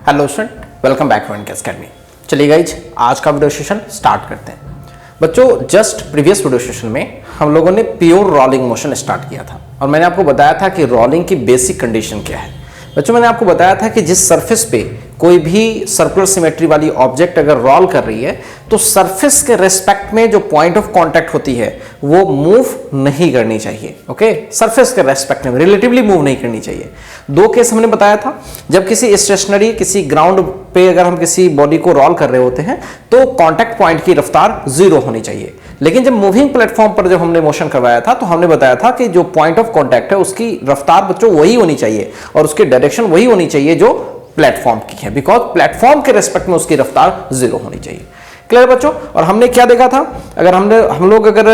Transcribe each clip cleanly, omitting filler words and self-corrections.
Hello student, welcome back to NKS academy. चलिए guys, आज का वीडियो सेशन स्टार्ट करते हैं। बच्चों, जस्ट प्रीवियस वीडियो सेशन में हम लोगों ने प्योर रोलिंग मोशन स्टार्ट किया था और मैंने आपको बताया था कि रोलिंग की बेसिक कंडीशन क्या है। बच्चों, मैंने आपको बताया था कि जिस सरफेस पे कोई भी सर्कुलर सिमेट्री वाली ऑब्जेक्ट अगर रोल कर रही है तो सरफेस के रेस्पेक्ट में जो पॉइंट ऑफ कांटेक्ट होती है वो मूव नहीं करनी चाहिए। ओके, सरफेस के रेस्पेक्ट में रिलेटिवली मूव नहीं करनी चाहिए। दो केस हमने बताया था। जब किसी स्टेशनरी किसी ग्राउंड पे अगर हम किसी बॉडी को रोल कर रहे होते हैं तो कांटेक्ट पॉइंट की रफ्तार 0 होनी चाहिए। लेकिन जब मूविंग प्लेटफॉर्म पर जब हमने मोशन करवाया था तो हमने बताया था कि जो पॉइंट ऑफ कांटेक्ट है उसकी रफ्तार बच्चों वही होनी चाहिए और उसकी डायरेक्शन वही होनी चाहिए जो प्लेटफॉर्म की है, बिकॉज प्लेटफॉर्म के रेस्पेक्ट में उसकी रफ्तार 0 होनी चाहिए। क्लियर बच्चों? और हमने क्या देखा था, अगर हम लोग अगर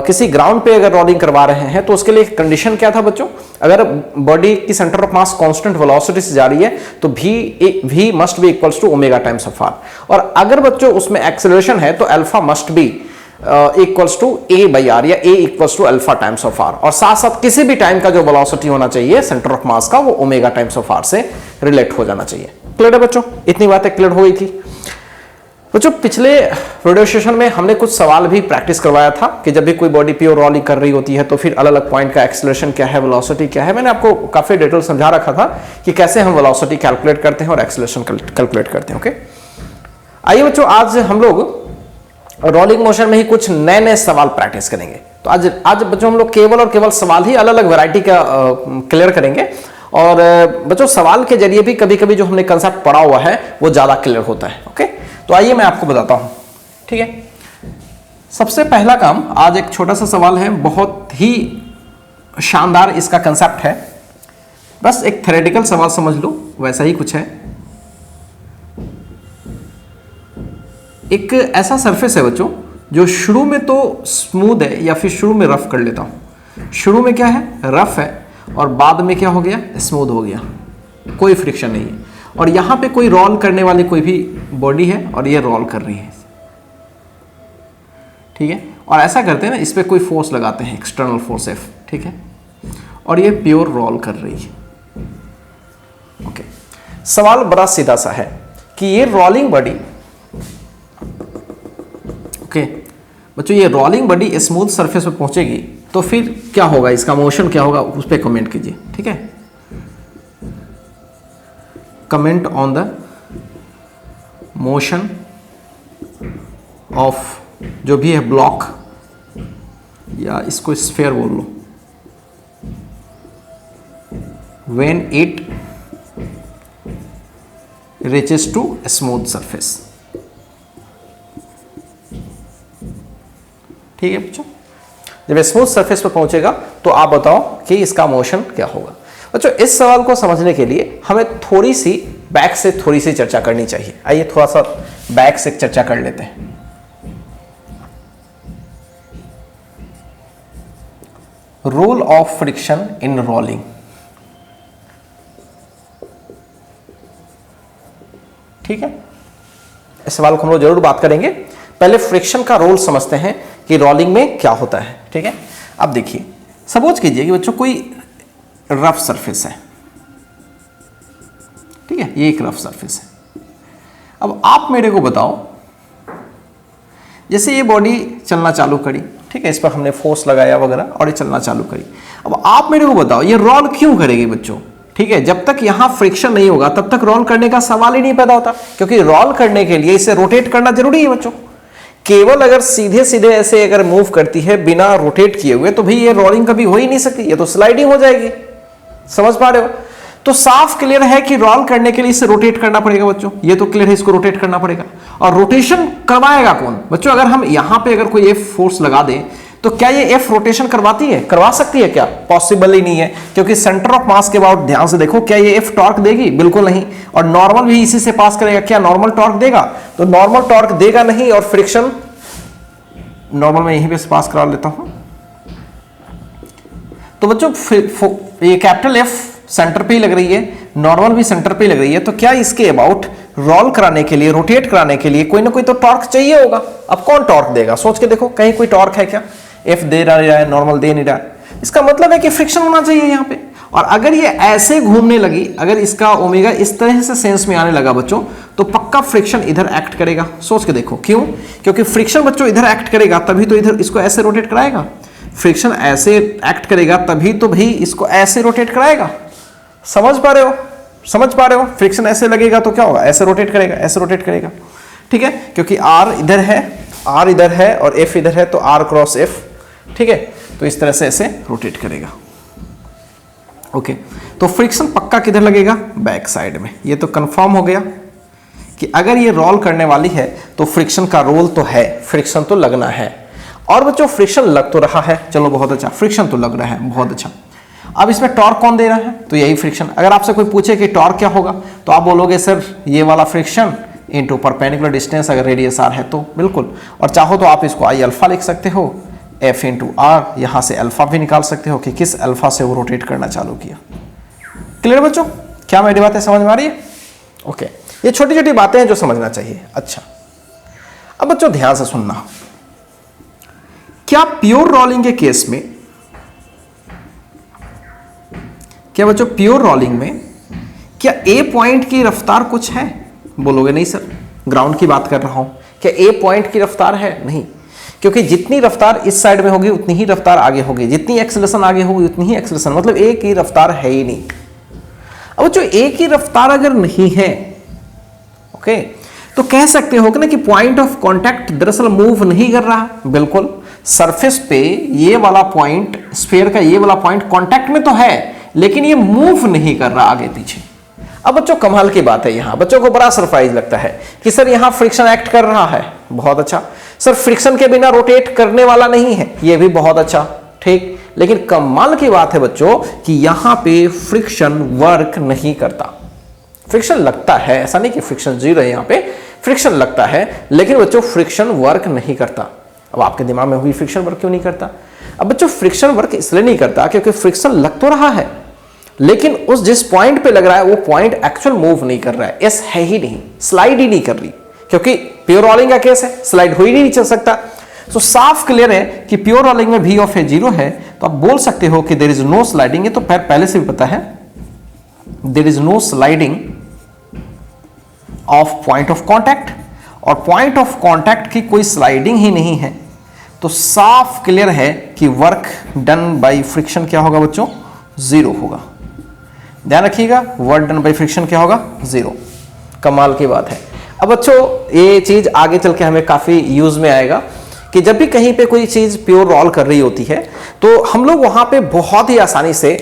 किसी ग्राउंड पे अगर रोलिंग करवा रहे हैं तो उसके लिए कंडीशन क्या था बच्चों? अगर बॉडी की centre of mass constant velocity से जा रही है तो v must be equals to omega times of are, और अगर बच्चों उसमें एक्सेलरेशन है तो alpha must be equals to a by R या a equals to alpha times of are, और साथ साथ किसी भी टाइम का जो वेलोसिटी होना चाहिए सेंटर ऑफ मास का वो ओमेगा टाइम्स ऑफ आर से रिलेट हो जाना चाहिए। क्लियर है बच्चों? इतनी बातें क्लियर हो गई थी। बच्चों, पिछले वीडियो सेशन में हमने कुछ सवाल भी प्रैक्टिस करवाया था कि जब भी कोई बॉडी प्योर रोलिंग कर रही होती है तो फिर अलग अलग पॉइंट का एक्सेलरेशन क्या है, वेलोसिटी क्या है। मैंने आपको काफी डिटेल समझा रखा था कि कैसे हम वेलोसिटी कैलकुलेट करते हैं और एक्सेलरेशन कैलकुलेट करते हैं। ओके, आइए बच्चों, आज हम लोग रोलिंग मोशन में ही कुछ नए नए सवाल प्रैक्टिस करेंगे। तो आज बच्चों हम लोग केवल सवाल ही अलग अलग वैरायटी का क्लियर करेंगे, और बच्चों सवाल के जरिए भी कभी कभी जो हमने कंसेप्ट पढ़ा हुआ है वो ज्यादा क्लियर होता है। ओके, तो आइए मैं आपको बताता हूं। ठीक है, सबसे पहला काम, आज एक छोटा सा सवाल है, बहुत ही शानदार इसका कंसेप्ट है। बस एक थ्योरेटिकल सवाल समझ लो, वैसा ही कुछ है। एक ऐसा सरफेस है बच्चों जो शुरू में तो स्मूथ है या फिर शुरू में रफ कर लेता हूं। शुरू में क्या है, रफ है, और बाद में क्या हो गया, स्मूथ हो गया, कोई फ्रिक्शन नहीं है। और यहां पे कोई रोल करने वाली कोई भी बॉडी है और ये रोल कर रही है। ठीक है, और ऐसा करते हैं ना, इस पे कोई फोर्स लगाते हैं, एक्सटर्नल फोर्स F। ठीक है, और ये प्योर रोल कर रही है। ओके, सवाल बड़ा सीधा सा है कि ये रोलिंग बॉडी, ओके बच्चों, ये रोलिंग बॉडी स्मूथ सरफेस पे पहुंचेगी तो फिर क्या होगा, इसका मोशन क्या होगा, उस पर कमेंट कीजिए। ठीक है, comment on the motion of जो भी है ब्लॉक, या इसको स्फीयर बोल लो, when it reaches to smooth surface. ठीक है बच्चों, जब स्मूथ सरफेस पर पहुंचेगा तो आप बताओ कि इसका मोशन क्या होगा। बच्चों, इस सवाल को समझने के लिए हमें थोड़ी सी बैक से थोड़ी सी चर्चा करनी चाहिए। आइए थोड़ा सा बैक से चर्चा कर लेते हैं। Rule of friction in rolling. ठीक है, इस सवाल को हम लोग जरूर बात करेंगे। पहले फ्रिक्शन का रोल समझते हैं कि रोलिंग में क्या होता है। ठीक है, अब देखिए, सपोज कीजिए कि बच्चों कोई रफ सरफेस है। ठीक है, ये एक रफ सरफेस है। अब आप मेरे को बताओ, जैसे ये बॉडी चलना चालू करी, ठीक है, इस पर हमने फोर्स लगाया वगैरह और ये चलना चालू करी। अब आप मेरे को बताओ ये रोल क्यों करेगी बच्चों? ठीक है, जब तक यहां फ्रिक्शन नहीं होगा तब तक रोल करने का सवाल ही नहीं पैदा होता, क्योंकि रोल करने के लिए इसे रोटेट करना जरूरी है बच्चों। केवल अगर सीधे सीधे ऐसे अगर मूव करती है बिना रोटेट किए हुए तो भी ये रोलिंग कभी हो ही नहीं सकती, ये तो स्लाइडिंग हो जाएगी। समझ पा रहे हो? तो साफ क्लियर है कि रोल करने के लिए इसे रोटेट करना पड़ेगा बच्चों, ये तो क्लियर है, इसको रोटेट करना पड़ेगा। और रोटेशन करवाएगा कौन बच्चों? अगर हम यहां पे अगर कोई F फोर्स लगा दें तो क्या ये F रोटेशन करवाती है, करवा सकती है क्या? पॉसिबल ही नहीं है, क्योंकि सेंटर ऑफ मास के अबाउट ध्यान से देखो, क्या ये F टॉर्क देगी? बिल्कुल नहीं। और नॉर्मल भी इसी से पास करेगा, क्या नॉर्मल टॉर्क देगा? तो नॉर्मल टॉर्क देगा नहीं, और फ्रिक्शन नॉर्मल में यहीं पे पास करा लेता हूं। तो बच्चों ये कैपिटल F सेंटर पे ही लग रही है, नॉर्मल भी सेंटर पे लग रही है, तो क्या इसके अबाउट रोल कराने के लिए, रोटेट कराने के लिए कोई ना कोई तो टॉर्क चाहिए होगा। अब कौन टॉर्क देगा? सोच के देखो, कहीं कोई टॉर्क है क्या? F दे रहा है, नॉर्मल दे नहीं रहा है, इसका मतलब है कि फ्रिक्शन होना चाहिए यहाँ पे। और अगर ये ऐसे घूमने लगी, अगर इसका ओमेगा इस तरह से सेंस में आने लगा बच्चों, तो पक्का फ्रिक्शन इधर एक्ट करेगा। सोच के देखो क्यों, क्योंकि फ्रिक्शन बच्चों इधर एक्ट करेगा तभी तो इधर इसको ऐसे रोटेट कराएगा, फ्रिक्शन ऐसे एक्ट करेगा तभी तो भाई इसको ऐसे रोटेट कराएगा। समझ पा रहे हो, समझ पा रहे हो, फ्रिक्शन ऐसे लगेगा तो क्या होगा, ऐसे रोटेट करेगा, ऐसे रोटेट करेगा, ठीक है, क्योंकि आर इधर है, आर इधर है और एफ इधर है, तो आर क्रॉस एफ, ठीक है, तो इस तरह से ऐसे रोटेट करेगा। ओके, तो फ्रिक्शन पक्का किधर लगेगा, बैक साइड में। ये तो कंफर्म हो गया कि अगर ये रोल करने वाली है तो फ्रिक्शन का रोल तो है, फ्रिक्शन तो लगना है। और बच्चों फ्रिक्शन लग तो रहा है, चलो बहुत अच्छा, फ्रिक्शन तो लग रहा है, बहुत अच्छा। अब इसमें टॉर्क कौन दे रहा है, तो यही फ्रिक्शन। अगर आपसे कोई पूछे कि टॉर्क क्या होगा, तो आप बोलोगे सर ये वाला फ्रिक्शन इनटू परपेंडिकुलर डिस्टेंस, अगर रेडियस आर है तो बिल्कुल। और चाहो तो आप इसको आई अल्फा लिख सकते हो, एफ इंटू आर, यहां से अल्फा भी निकाल सकते हो कि किस अल्फा से वो रोटेट करना चालू किया। क्लियर बच्चों, क्या मेरी बातें समझ में आ रही है? ओके, ये छोटी छोटी बातें हैं जो समझना चाहिए। अच्छा, अब बच्चों ध्यान से सुनना, क्या प्योर रोलिंग के केस में, क्या बच्चों प्योर रोलिंग में क्या ए पॉइंट की रफ्तार कुछ है? बोलोगे नहीं सर, ग्राउंड की बात कर रहा हूं, क्या ए पॉइंट की रफ्तार है? नहीं, क्योंकि जितनी रफ्तार इस साइड में होगी उतनी ही रफ्तार आगे होगी, जितनी एक्सेलरेशन आगे होगी उतनी ही एक्सेलरेशन, मतलब ए की रफ्तार है ही नहीं। अब जो ए की रफ्तार अगर नहीं है, ओके, तो कह सकते हो कि ना कि पॉइंट ऑफ कांटेक्ट दरअसल मूव नहीं कर रहा। बिल्कुल, सरफेस पे ये वाला पॉइंट, स्फीयर का ये वाला पॉइंट कांटेक्ट में तो है, लेकिन ये मूव नहीं कर रहा आगे पीछे। अब बच्चों कमाल की बात है, यहां बच्चों को बड़ा सरप्राइज लगता है कि सर यहां फ्रिक्शन एक्ट कर रहा है, बहुत अच्छा। सर फ्रिक्शन के बिना रोटेट करने वाला नहीं है, ये भी बहुत अच्छा, ठीक। लेकिन कमाल की बात है बच्चों कि यहां पे फ्रिक्शन वर्क नहीं करता। फ्रिक्शन लगता है, ऐसा नहीं कि फ्रिक्शन जीरो है, यहां पे फ्रिक्शन लगता है, लेकिन बच्चों फ्रिक्शन वर्क नहीं करता। अब आपके दिमाग में हुई फ्रिक्शन वर्क क्यों नहीं करता? अब बच्चों फ्रिक्शन वर्क इसलिए नहीं करता क्योंकि फ्रिक्शन लग तो रहा है, लेकिन उस जिस पॉइंट पे लग रहा है वो पॉइंट एक्चुअल मूव नहीं कर रहा है, एस है ही नहीं, स्लाइड ही नहीं कर रही, क्योंकि प्योर रोलिंग का केस है, स्लाइड हो ही नहीं चल सकता। तो साफ क्लियर है कि प्योर रोलिंग में v ऑफ ए जीरो है, तो आप बोल सकते हो कि देयर इज नो स्लाइडिंग। ये तो पहले से भी पता है, there is no sliding of point of contact, और पॉइंट ऑफ कांटेक्ट की कोई स्लाइडिंग ही नहीं है, तो साफ क्लियर है कि वर्क डन बाय फ्रिक्शन क्या होगा बच्चों, जीरो होगा। ध्यान रखिएगा, वर्क डन बाय फ्रिक्शन क्या होगा, जीरो। कमाल की बात है। अब बच्चों ये चीज आगे चल के हमें काफी यूज में आएगा कि जब भी कहीं पे कोई चीज प्योर रोल कर रही होती है तो हम लोग वहां पे बहुत ही आसानी से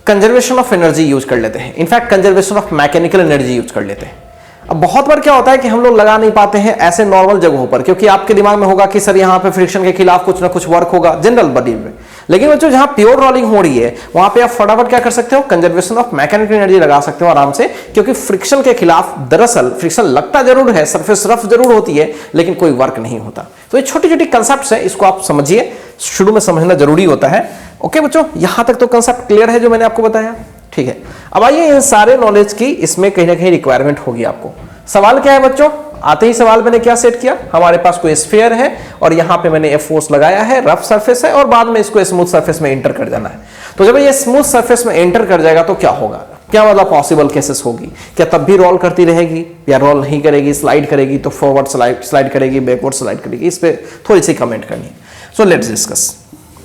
कंजर्वेशन ऑफ एनर्जी यूज कर लेते हैं, in fact conservation of mechanical energy use कर लेते हैं। अब बहुत बार क्या होता है कि हम लोग लगा नहीं पाते हैं ऐसे नॉर्मल जगहों पर, क्योंकि आपके दिमाग में होगा कि सर यहाँ पे फ्रिक्शन के खिलाफ कुछ ना कुछ वर्क होगा जनरल बॉडी में, लेकिन बच्चों जहां प्योर रोलिंग हो रही है वहां पे आप फटाफट क्या कर सकते हो, कंजर्वेशन ऑफ मैकेनिकल एनर्जी लगा सकते हो आराम से, क्योंकि फ्रिक्शन के खिलाफ दरअसल फ्रिक्शन लगता जरूर है, सरफेस रफ जरूर होती है, लेकिन कोई वर्क नहीं होता। तो ये छोटी छोटी कंसेप्ट्स हैं, इसको आप समझिए, शुरू में समझना जरूरी होता है। ओके बच्चों, यहां तक तो कंसेप्ट क्लियर है जो मैंने आपको बताया, ठीक है। अब आइए इन सारे नॉलेज की इसमें कहीं ना कहीं रिक्वायरमेंट होगी आपको। सवाल क्या है बच्चों, आते ही सवाल मैंने क्या सेट किया, हमारे पास कोई स्फीयर है और यहां पे मैंने एफ फोर्स लगाया है, रफ सरफेस है, और बाद में इसको स्मूथ सरफेस में एंटर कर जाना है। तो जब ये स्मूथ सरफेस में एंटर कर जाएगा तो क्या होगा, क्या मतलब पॉसिबल केसेस होगी, क्या तब भी रोल करती रहेगी या रोल नहीं करेगी, स्लाइड करेगी तो फॉरवर्ड स्लाइड करेगी, बैकवर्ड स्लाइड करेगी, इस पर थोड़ी सी कमेंट करनी है। So let's discuss.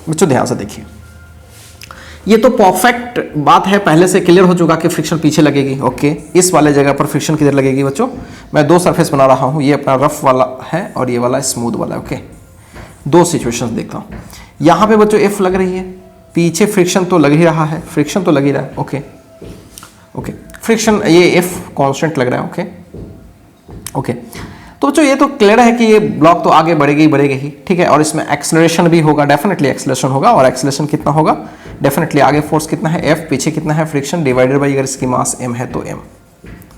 बच्चों ध्यान से देखिए, ये तो परफेक्ट बात है, पहले से क्लियर हो चुका कि फ्रिक्शन पीछे लगेगी। ओके, इस वाले जगह पर फ्रिक्शन किधर लगेगी बच्चों, मैं दो सरफेस बना रहा हूं, ये अपना रफ वाला है और ये वाला स्मूथ वाला है। ओके, दो सिचुएशंस देखता हूं, यहां पे बच्चों एफ लग रही है, पीछे फ्रिक्शन तो लग ही रहा है, फ्रिक्शन तो लग ही रहा है। ओके ओके, फ्रिक्शन ये एफ कांस्टेंट लग रहा है। ओके ओके, तो बच्चों ये तो क्लियर है कि ये ब्लॉक तो आगे बढ़ेगी ही, ठीक है, और इसमें एक्सेलरेशन भी होगा, डेफिनेटली एक्सेलरेशन होगा, और एक्सेलरेशन कितना होगा, डेफिनेटली आगे फोर्स कितना है एफ, पीछे कितना है फ्रिक्शन, डिवाइडेड बाई अगर इसकी मास एम है तो एम।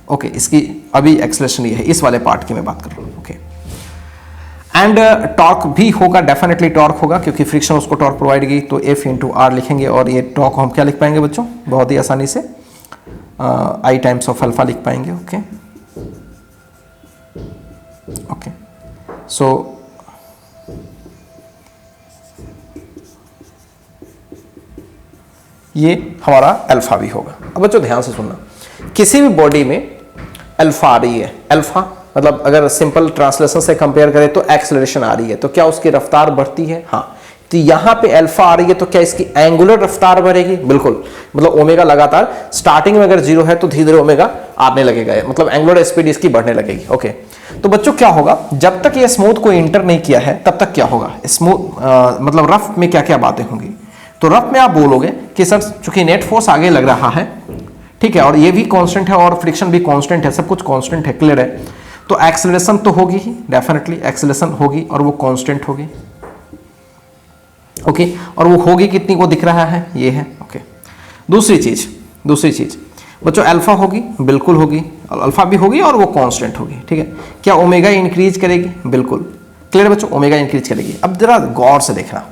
ओके, इसकी अभी एक्सेलरेशन ये है, इस वाले पार्ट की मैं बात कर रहा हूँ। ओके, एंड टॉर्क भी होगा, डेफिनेटली टॉर्क होगा, क्योंकि फ्रिक्शन उसको टॉर्क प्रोवाइड की, तो एफ इंटू आर लिखेंगे, और ये टॉर्क हम क्या लिख पाएंगे बच्चों, बहुत ही आसानी से आई टाइम्स ऑफ अल्फा लिख पाएंगे। ओके ओके, सो ये हमारा अल्फा भी होगा। अब बच्चों ध्यान से सुनना, किसी भी बॉडी में अल्फा आ रही है, अल्फा मतलब अगर सिंपल ट्रांसलेशन से कंपेयर करें तो एक्सेलरेशन आ रही है, तो क्या उसकी रफ्तार बढ़ती है? हाँ। तो यहां पे अल्फा आ रही है तो क्या इसकी एंगुलर रफ्तार बढ़ेगी? बिल्कुल। मतलब ओमेगा लगातार स्टार्टिंग में अगर जीरो है तो धीरे धीरे ओमेगा आने लगेगा, मतलब एंगुलर स्पीड इसकी बढ़ने लगेगी। ओके, तो बच्चों क्या होगा, जब तक ये स्मूथ को इंटर नहीं किया है तब तक क्या होगा, स्मूथ मतलब रफ में क्या क्या बातें होंगी? तो रफ में आप बोलोगे कि सर चूंकि नेट फोर्स आगे लग रहा है, ठीक है, और ये भी कांस्टेंट है और फ्रिक्शन भी कांस्टेंट है, सब कुछ कांस्टेंट है, क्लियर है, तो एक्सेलरेशन तो होगी ही, डेफिनेटली एक्सेलरेशन होगी और वो कांस्टेंट होगी। ओके, और वो होगी कितनी को दिख रहा है, ये है। ओके, दूसरी चीज बच्चों अल्फा होगी, बिल्कुल होगी, अल्फा भी होगी और वो कांस्टेंट होगी, ठीक है। क्या ओमेगा इंक्रीज करेगी? बिल्कुल, क्लियर बच्चों, ओमेगा इंक्रीज करेगी। अब जरा गौर से देखना,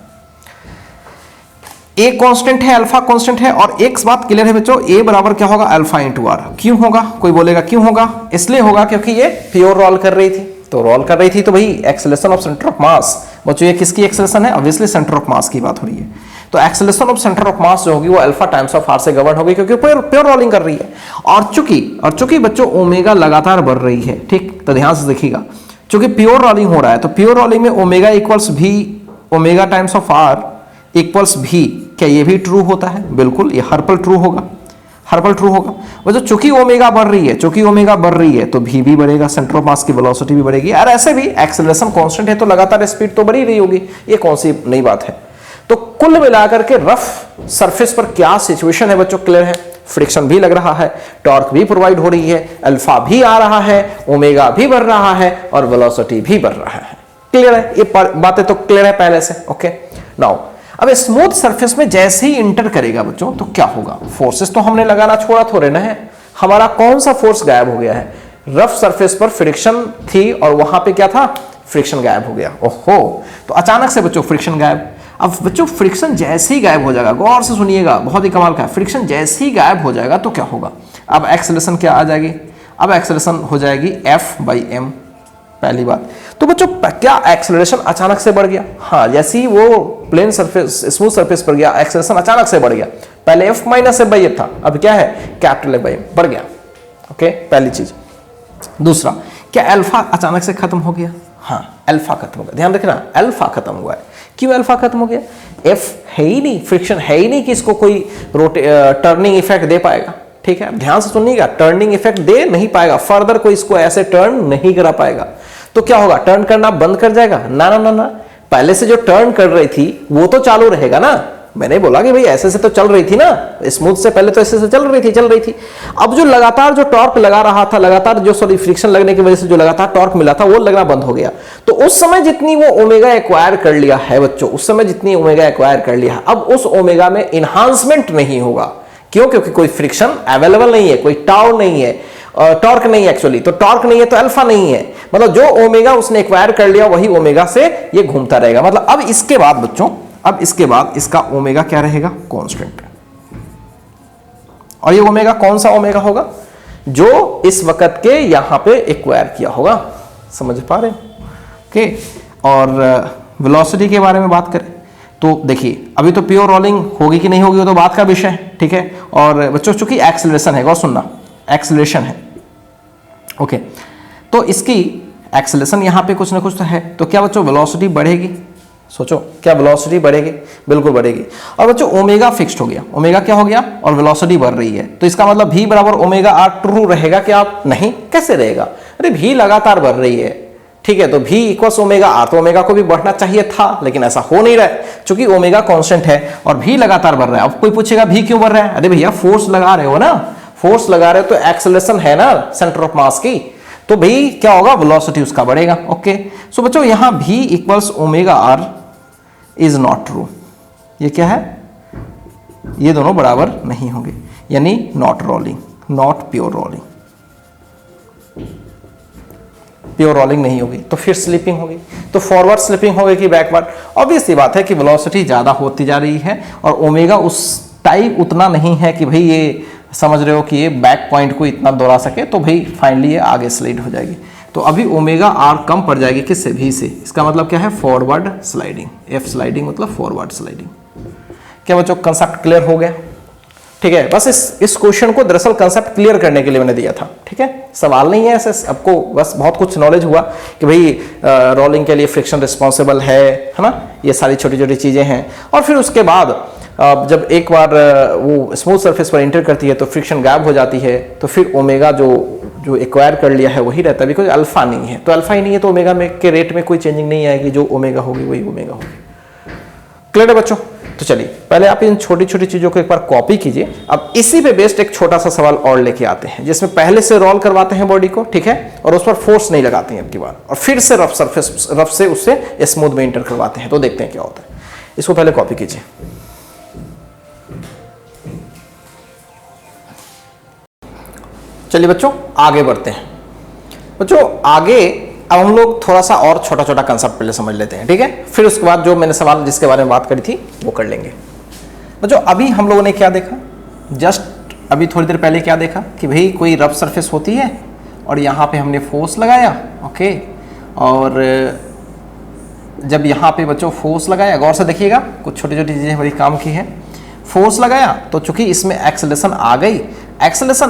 ए कांस्टेंट है, अल्फा कांस्टेंट है, और एक बात क्लियर है बच्चों, ए बराबर क्या होगा, अल्फा इंटू आर। क्यों होगा? कोई बोलेगा क्यों होगा? इसलिए होगा क्योंकि ये प्योर रोल कर रही थी, तो रोल कर रही थी तो भाई एक्सेलरेशन ऑफ सेंटर ऑफ मास, बच्चों ये किसकी एक्सेलरेशन है? ऑब्वियसली सेंटर ऑफ मास की बात हो रही है, तो एक्सेलरेशन ऑफ सेंटर ऑफ मास जो होगी वो अल्फा टाइम्स ऑफ आर से गवर्न होगी क्योंकि प्योर रोलिंग कर रही है। और चूंकि बच्चों ओमेगा लगातार बढ़ रही है, ठीक, तो ध्यान से देखिएगा, चूंकि प्योर रोलिंग हो रहा है तो प्योर रोलिंग में ओमेगा इक्वल्स भी omega times of R equals भी, क्या ये भी ट्रू होता है? बिल्कुल, ये हर पल ट्रू होगा, हर पल ट्रू होगा। वो जो चूंकि ओमेगा बढ़ रही है तो भी बढ़ेगा, सेंटर ऑफ मास की वेलोसिटी भी बढ़ेगी, और ऐसे भी एक्सेलरेशन कांस्टेंट है तो लगातार स्पीड तो बढ़ी रही होगी, ये कौन सी नई बात है। तो कुल मिलाकर के रफ सरफेस पर क्या सिचुएशन है बच्चों, क्लियर है, फ्रिक्शन भी लग रहा है, टॉर्क भी प्रोवाइड हो रही है, अल्फा भी आ रहा है, ओमेगा भी बढ़ रहा है और वेलोसिटी भी बढ़ रहा है, क्लियर है, ये बातें तो क्लियर है पहले से। ओके, नाउ अब स्मूथ सरफेस में जैसे ही इंटर करेगा बच्चों तो क्या होगा, फोर्सेस तो हमने लगाना छोड़ा थोड़े ना है, हमारा कौन सा फोर्स गायब हो गया है? रफ सरफेस पर फ्रिक्शन थी और वहां पे क्या था, फ्रिक्शन गायब हो गया। ओहो, तो अचानक से बच्चों फ्रिक्शन गायब। अब बच्चों फ्रिक्शन जैसे ही गायब हो जाएगा, गौर से सुनिएगा, बहुत ही कमाल का है, फ्रिक्शन जैसे ही गायब हो जाएगा तो क्या होगा, अब एक्सेलरेशन क्या आ जाएगी, अब एक्सेलरेशन हो जाएगी F/m, पहली बात। तो बच्चों क्या एक्सेलरेशन अचानक से बढ़ गया? हाँ, जैसे ही वो प्लेन सरफेस स्मूथ सरफेस पर गया एक्सेलरेशन अचानक से बढ़ गया, पहले F माइनस F/m था, अब क्या है कैपिटल F/m बढ़ गया। ओके, पहली चीज। दूसरा, क्या अल्फा अचानक से खत्म हो गया? हाँ, अल्फा खत्म हो गया, ध्यान रखना, अल्फा खत्म हुआ है। क्यों अल्फा खत्म हो गया? F है ही नहीं, फ्रिक्शन है ही नहीं कि इसको कोई टर्निंग इफेक्ट दे पाएगा, ठीक है, ध्यान से सुनिएगा, टर्निंग इफेक्ट दे नहीं पाएगा, फर्दर कोई इसको ऐसे टर्न नहीं करा पाएगा। तो क्या होगा, टर्न करना बंद कर जाएगा? ना ना ना ना, पहले से जो टर्न कर रही थी वो तो चालू रहेगा ना। मैंने बोला कि भाई ऐसे से तो चल रही थी ना, स्मूथ से पहले तो ऐसे से चल रही थी। अब जो लगातार जो टॉर्क लगा रहा था, लगातार जो फ्रिक्शन लगने की वजह से जो लगातार टॉर्क मिला था वो लगना बंद हो गया। तो उस समय जितनी वो ओमेगा एक्वायर कर लिया है बच्चों, उस समय जितनी ओमेगा एक्वायर कर लिया है, अब उस ओमेगा में इन्हांसमेंट नहीं होगा। क्यों? क्योंकि कोई फ्रिक्शन अवेलेबल नहीं है, कोई टाउ नहीं है, टॉर्क नहीं है एक्चुअली, तो टॉर्क नहीं है तो अल्फा नहीं है, मतलब जो ओमेगा उसने एक्वायर कर लिया वही ओमेगा से ये घूमता रहेगा। मतलब अब इसके बाद बच्चों, अब इसके बाद इसका ओमेगा क्या रहेगा, कांस्टेंट। और ये ओमेगा कौन सा ओमेगा होगा? जो इस वक्त के यहां पे एक्वायर किया होगा, समझ पा रहे हैं? ओके, और वेलोसिटी के बारे में बात करें तो देखिए, अभी तो प्योर रोलिंग होगी कि नहीं होगी वो तो बात का विषय है, ठीक है। और बच्चों चूंकि एक्सेलरेशन है, गौर सुनना, एक्सेलरेशन है, ओके, तो इसकी एक्सेलरेशन यहां पे कुछ ना कुछ तो है, तो क्या बच्चों वेलोसिटी बढ़ेगी? सोचो, क्या वेलोसिटी बढ़ेगी? बिल्कुल बढ़ेगी। और बच्चों ओमेगा फिक्स्ड हो गया, ओमेगा क्या हो गया, और वेलोसिटी बढ़ रही है, तो इसका मतलब v बराबर ओमेगा आर ट्रू रहेगा क्या? नहीं, कैसे रहेगा? अरे v लगातार बढ़ रही है, ठीक है, तो v इक्वल्स ओमेगा आर, तो ओमेगा को भी बढ़ना चाहिए था, लेकिन ऐसा हो नहीं रहा है, क्योंकि ओमेगा कांस्टेंट है और v लगातार बढ़ रहा है। अब कोई पूछेगा v क्यों बढ़ रहा है? अरे भैया फोर्स लगा रहे हो ना, फोर्स लगा रहे हो तो एक्सेलरेशन है ना सेंटर ऑफ मास की, तो भाई क्या होगा, वेलोसिटी उसका बढ़ेगा। ओके, सो बच्चों यहां v equals omega r is not true, ये क्या है, ये दोनों बराबर नहीं होंगे, यानी not rolling, not pure rolling, pure rolling नहीं होगी, तो फिर स्लिपिंग होगी, तो फॉरवर्ड स्लिपिंग होगी कि बैकवर्ड। ऑब्वियस सी बात है कि वेलोसिटी ज्यादा होती जा रही है और ओमेगा उस टाइप उतना नहीं है कि भाई ये समझ रहे हो कि ये बैक पॉइंट को इतना दोहरा सके, तो भाई फाइनली ये आगे स्लाइड हो जाएगी। तो अभी ओमेगा आर कम पड़ जाएगी किससे, भी से, इसका मतलब क्या है, फॉरवर्ड स्लाइडिंग, एफ स्लाइडिंग मतलब फॉरवर्ड स्लाइडिंग। क्या बच्चों कंसेप्ट क्लियर हो गया? ठीक है, बस इस क्वेश्चन को दरअसल कंसेप्ट क्लियर करने के लिए मैंने दिया था। ठीक है, सवाल नहीं है ऐसे, आपको बस बहुत कुछ नॉलेज हुआ कि भाई रोलिंग के लिए फ्रिक्शन रिस्पॉन्सिबल है ना, ये सारी छोटी छोटी चीजें हैं। और फिर उसके बाद जब एक बार वो स्मूथ सरफेस पर इंटर करती है तो फ्रिक्शन गायब हो जाती है, तो फिर ओमेगा जो एक्वायर कर लिया है वही रहता है, बिकॉज अल्फा नहीं है, तो अल्फा ही नहीं है तो ओमेगा में के रेट में कोई चेंजिंग नहीं आएगी, जो ओमेगा होगी वही ओमेगा होगी। क्लियर है बच्चों? तो चलिए पहले आप इन छोटी छोटी चीजों को एक बार कॉपी कीजिए। अब इसी पे बेस्ड एक छोटा सा सवाल और लेके आते हैं, जिसमें पहले से रोल करवाते हैं बॉडी को, ठीक है, और उस पर फोर्स नहीं लगाते हैं अब की बार, और फिर से रफ से उससे स्मूथ में इंटर करवाते हैं। तो देखते हैं क्या होता है। इसको पहले कॉपी कीजिए। चलिए बच्चों आगे बढ़ते हैं। बच्चों आगे अब हम लोग थोड़ा सा और छोटा छोटा कंसेप्ट पहले समझ लेते हैं, ठीक है, फिर उसके बाद जो मैंने सवाल जिसके बारे में बात करी थी वो कर लेंगे। बच्चों अभी हम लोगों ने क्या देखा, जस्ट अभी थोड़ी देर पहले क्या देखा कि भाई कोई रफ सरफेस होती है और यहाँ पे हमने फोर्स लगाया, ओके, और जब यहाँ पे बच्चों फोर्स लगाया, गौर से देखिएगा कुछ छोटी छोटी चीजें बड़ी काम की है। फोर्स लगाया तो चूंकि इसमें एक्सेलरेशन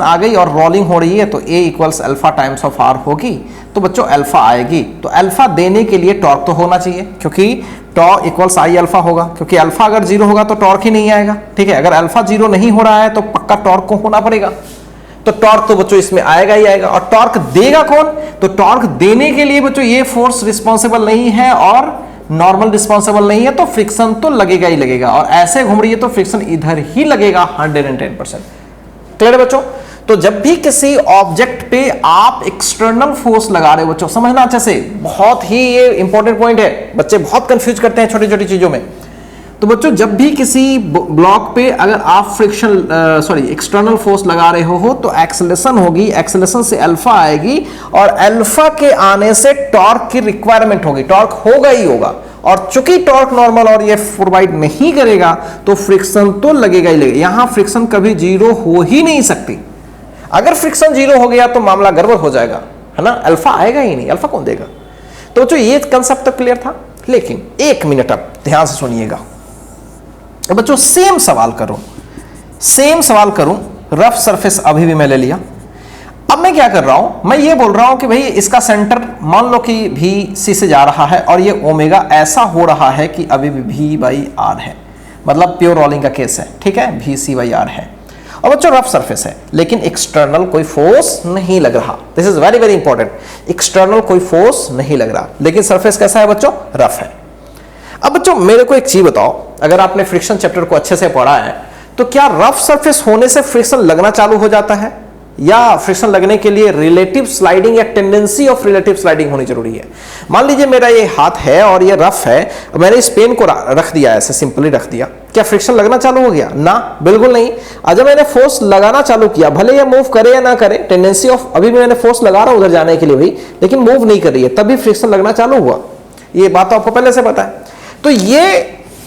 आ गई और रोलिंग हो रही है, तो A equals alpha times of R होगी, तो बच्चों अल्फा आएगी। तो अल्फा देने के लिए टॉर्क तो होना चाहिए, क्योंकि टॉर्क इक्वल्स आई अल्फा होगा, क्योंकि अल्फा अगर जीरो होगा तो टॉर्क ही नहीं आएगा। ठीक है, अगर अल्फा जीरो नहीं हो रहा है तो पक्का टॉर्क को होना पड़ेगा, तो टॉर्क तो बच्चों इसमें आएगा ही आएगा। और टॉर्क देगा कौन? तो टॉर्क देने के लिए बच्चों ये फोर्स रिस्पॉन्सिबल नहीं है और नॉर्मल रिस्पॉन्सिबल नहीं है, तो फ्रिक्शन तो लगेगा ही लगेगा, और ऐसे घूम रही है तो फ्रिक्शन इधर ही लगेगा 110%। क्लियर है बच्चों? तो जब भी किसी ऑब्जेक्ट पे आप एक्सटर्नल फोर्स लगा रहे हो, बच्चों समझना अच्छे से, बहुत ही ये इंपॉर्टेंट पॉइंट है, बच्चे बहुत कंफ्यूज करते हैं छोटी छोटी चीजों में। तो बच्चों जब भी किसी ब्लॉक पे अगर आप एक्सटर्नल फोर्स लगा रहे हो तो एक्सेलरेशन होगी, एक्सेलरेशन से अल्फा आएगी, और अल्फा के आने से टॉर्क की रिक्वायरमेंट होगी, टॉर्क होगा ही होगा। और चूंकि टॉर्क नॉर्मल और ये प्रोवाइड नहीं करेगा तो फ्रिक्शन तो लगेगा ही लगेगा। यहां फ्रिक्शन कभी जीरो हो ही नहीं सकती। अगर फ्रिक्शन जीरो हो गया तो मामला गड़बड़ हो जाएगा, है ना, अल्फा आएगा ही नहीं, अल्फा कौन देगा। तो बच्चों ये कंसेप्ट तो क्लियर था, लेकिन एक मिनट अब ध्यान से सुनिएगा। बच्चों सेम सवाल करूं, रफ सरफेस अभी भी मैं ले लिया। अब मैं क्या कर रहा हूं, मैं ये बोल रहा हूं कि भाई इसका सेंटर मान लो कि भी सी से जा रहा है और ये ओमेगा ऐसा हो रहा है कि अभी भी भी बाई आर है, मतलब प्योर रोलिंग का केस है, ठीक है, भी सी बाई आर है। और बच्चों रफ सरफेस है, लेकिन एक्सटर्नल कोई फोर्स नहीं लग रहा। This is very very important, external कोई फोर्स नहीं लग रहा, लेकिन सरफेस कैसा है बच्चों, रफ है। अब बच्चों मेरे को एक चीज बताओ, अगर आपने फ्रिक्शन चैप्टर को अच्छे से पढ़ा है तो क्या रफ सरफेस होने से फ्रिक्शन लगना चालू हो जाता है, या फ्रिक्शन लगने के लिए रिलेटिव स्लाइडिंग या टेंडेंसी ऑफ रिलेटिव स्लाइडिंग होनी जरूरी है? मान लीजिए मेरा ये हाथ है और ये रफ है, मैंने इस पेन को रख दिया, ऐसे सिंपली रख दिया, क्या फ्रिक्शन लगना चालू हो गया? ना, बिल्कुल नहीं। जब मैंने फोर्स लगाना चालू किया, भले ये मूव करे या ना करे, टेंडेंसी ऑफ, अभी भी मैंने फोर्स लगा रहा हूं उधर जाने के लिए भाई, लेकिन मूव नहीं कर रही है, तभी फ्रिक्शन लगना चालू हुआ। ये बात तो आपको पहले से पता है। तो ये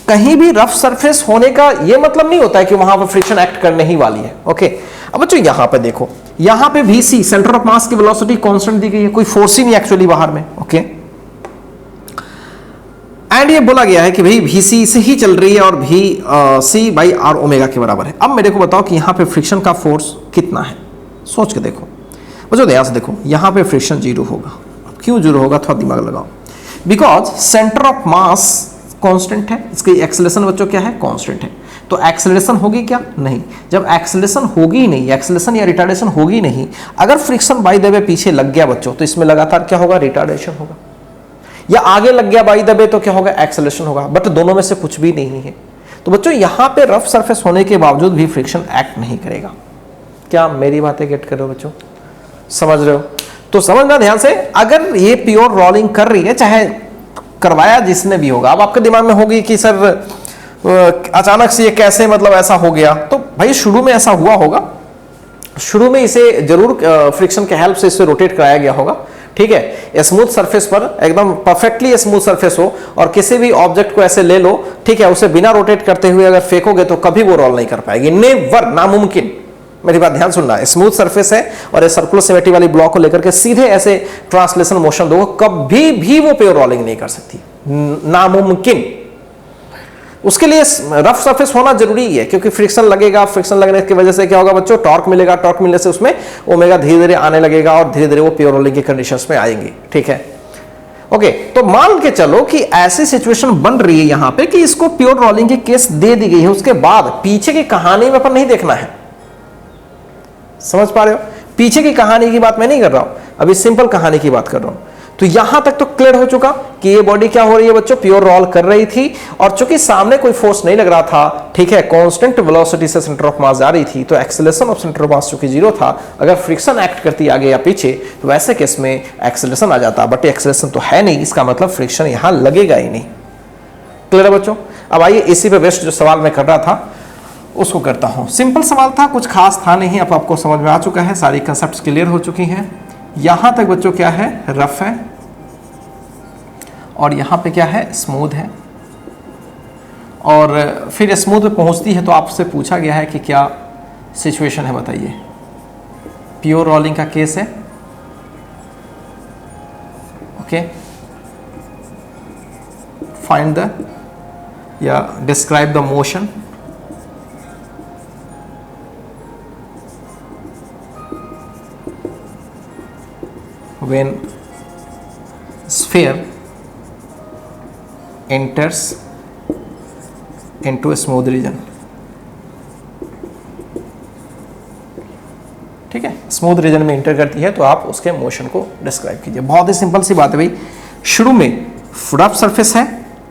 कहीं भी रफ सरफेस होने का ये मतलब नहीं होता है कि वहां पर फ्रिक्शन एक्ट करने ही वाली है, ओके। अब बच्चों यहां पे देखो, यहां पे VC सेंटर ऑफ मास की वेलोसिटी कांस्टेंट दी गई है, कोई फोर्स ही नहीं एक्चुअली बाहर में, ओके। एंड ये बोला गया है कि भाई VC से ही चल रही है और VC बाई आर ओमेगा के बराबर है। अब मेरे को बताओ कि यहां पे फ्रिक्शन का फोर्स कितना है, सोच के देखो बच्चों, ध्यान से देखो। यहां पे फ्रिक्शन जीरो होगा, क्यों जीरो होगा, थोड़ा दिमाग लगाओ। Because centre of mass constant है, इसकी एक्सेलरेशन बच्चों क्या है, कांस्टेंट है। तो एक्सेलरेशन होगी क्या, नहीं। जब एक्सेलरेशन होगी नहीं, एक्सेलरेशन या रिटार्डेशन होगी नहीं, अगर फ्रिक्शन बाय द वे पीछे लग गया बच्चों तो इसमें लगातार क्या होगा, रिटार्डेशन होगा, या आगे लग गया बाय द वे तो क्या होगा, एक्सेलरेशन होगा। बट दोनों में से कुछ भी नहीं है। तो बच्चों यहां पे रफ सरफेस होने के बावजूद भी फ्रिक्शन एक्ट नहीं करेगा। क्या मेरी बातें गेट कर रहे हो बच्चों, समझ रहे हो? तो समझना ध्यान से, अगर ये प्योर रोलिंग कर रही है, चाहे करवाया जिसने भी होगा, अब आपके दिमाग में होगी कि सर अचानक से ये कैसे, मतलब ऐसा हो गया, तो भाई शुरू में ऐसा हुआ होगा, शुरू में इसे जरूर फ्रिक्शन के हेल्प से इसे रोटेट कराया गया होगा, ठीक है। स्मूथ सरफेस पर एकदम परफेक्टली स्मूथ सरफेस हो और किसी भी ऑब्जेक्ट को ऐसे ले लो, ठीक है, उसे बिना रोटेट करते हुए अगर फेंकोगे तो कभी वो रोल नहीं कर पाएगी, नेवर, नामुमकिन। मेरी बात ध्यान सुनना, स्मूथ सरफेस है और ये सर्कुलर सिमेट्री वाली ब्लॉक को लेकर के सीधे ऐसे ट्रांसलेशन मोशन दो, कभी भी वो प्योर रोलिंग नहीं कर सकती, नामुमकिन। उसके लिए रफ सरफेस होना जरूरी है, क्योंकि फ्रिक्शन लगेगा, फ्रिक्शन लगने की वजह से क्या होगा बच्चों, टॉर्क मिलेगा, टॉर्क मिलने से उसमें ओमेगा धीरे धीरे आने लगेगा और धीरे धीरे वो प्योर रोलिंग की कंडीशंस में आएंगी। ठीक है, ओके। तो मान के चलो कि ऐसी सिचुएशन बन रही है यहां पे कि इसको प्योर रोलिंग की केस दे दी गई है, उसके बाद पीछे की कहानी में अपन नहीं देखना है। समझ पा रहे हो? पीछे की कहानी की बात मैं नहीं कर रहा हूं, अभी सिंपल कहानी की बात कर रहा हूं। तो यहां तक तो क्लियर हो चुका कि ये बॉडी क्या हो रही है बच्चों, प्योर रोल कर रही थी, और चूंकि सामने कोई फोर्स नहीं लग रहा था, ठीक है, कांस्टेंट वेलोसिटी से सेंटर ऑफ मास जा रही थी, तो एक्सेलरेशन ऑफ सेंटर ऑफ मास चूंकि जीरो था, अगर फ्रिक्शन एक्ट करती आगे या पीछे तो वैसे केस में एक्सेलरेशन आ जाता, बट एक्सेलरेशन तो है नहीं, इसका मतलब फ्रिक्शन यहां लगेगा ही नहीं। क्लियर है बच्चों? अब आइए इसी पे बेस्ट जो सवाल मैं कर रहा था उसको करता हूं। सिंपल सवाल था, कुछ खास था नहीं, अब आपको समझ में आ चुका है, सारी कंसेप्ट क्लियर हो चुकी हैं। यहां तक बच्चों क्या है, रफ है, और यहां पे क्या है, स्मूथ है, और फिर स्मूथ पे पहुंचती है तो आपसे पूछा गया है कि क्या सिचुएशन है बताइए। प्योर रोलिंग का केस है, ओके। फाइंड द या describe the motion when sphere enters into a smooth region। ठीक है, स्मूथ रीजन में इंटर करती है तो आप उसके मोशन को डिस्क्राइब कीजिए। बहुत ही सिंपल सी बात है भाई। शुरू में रफ सरफेस है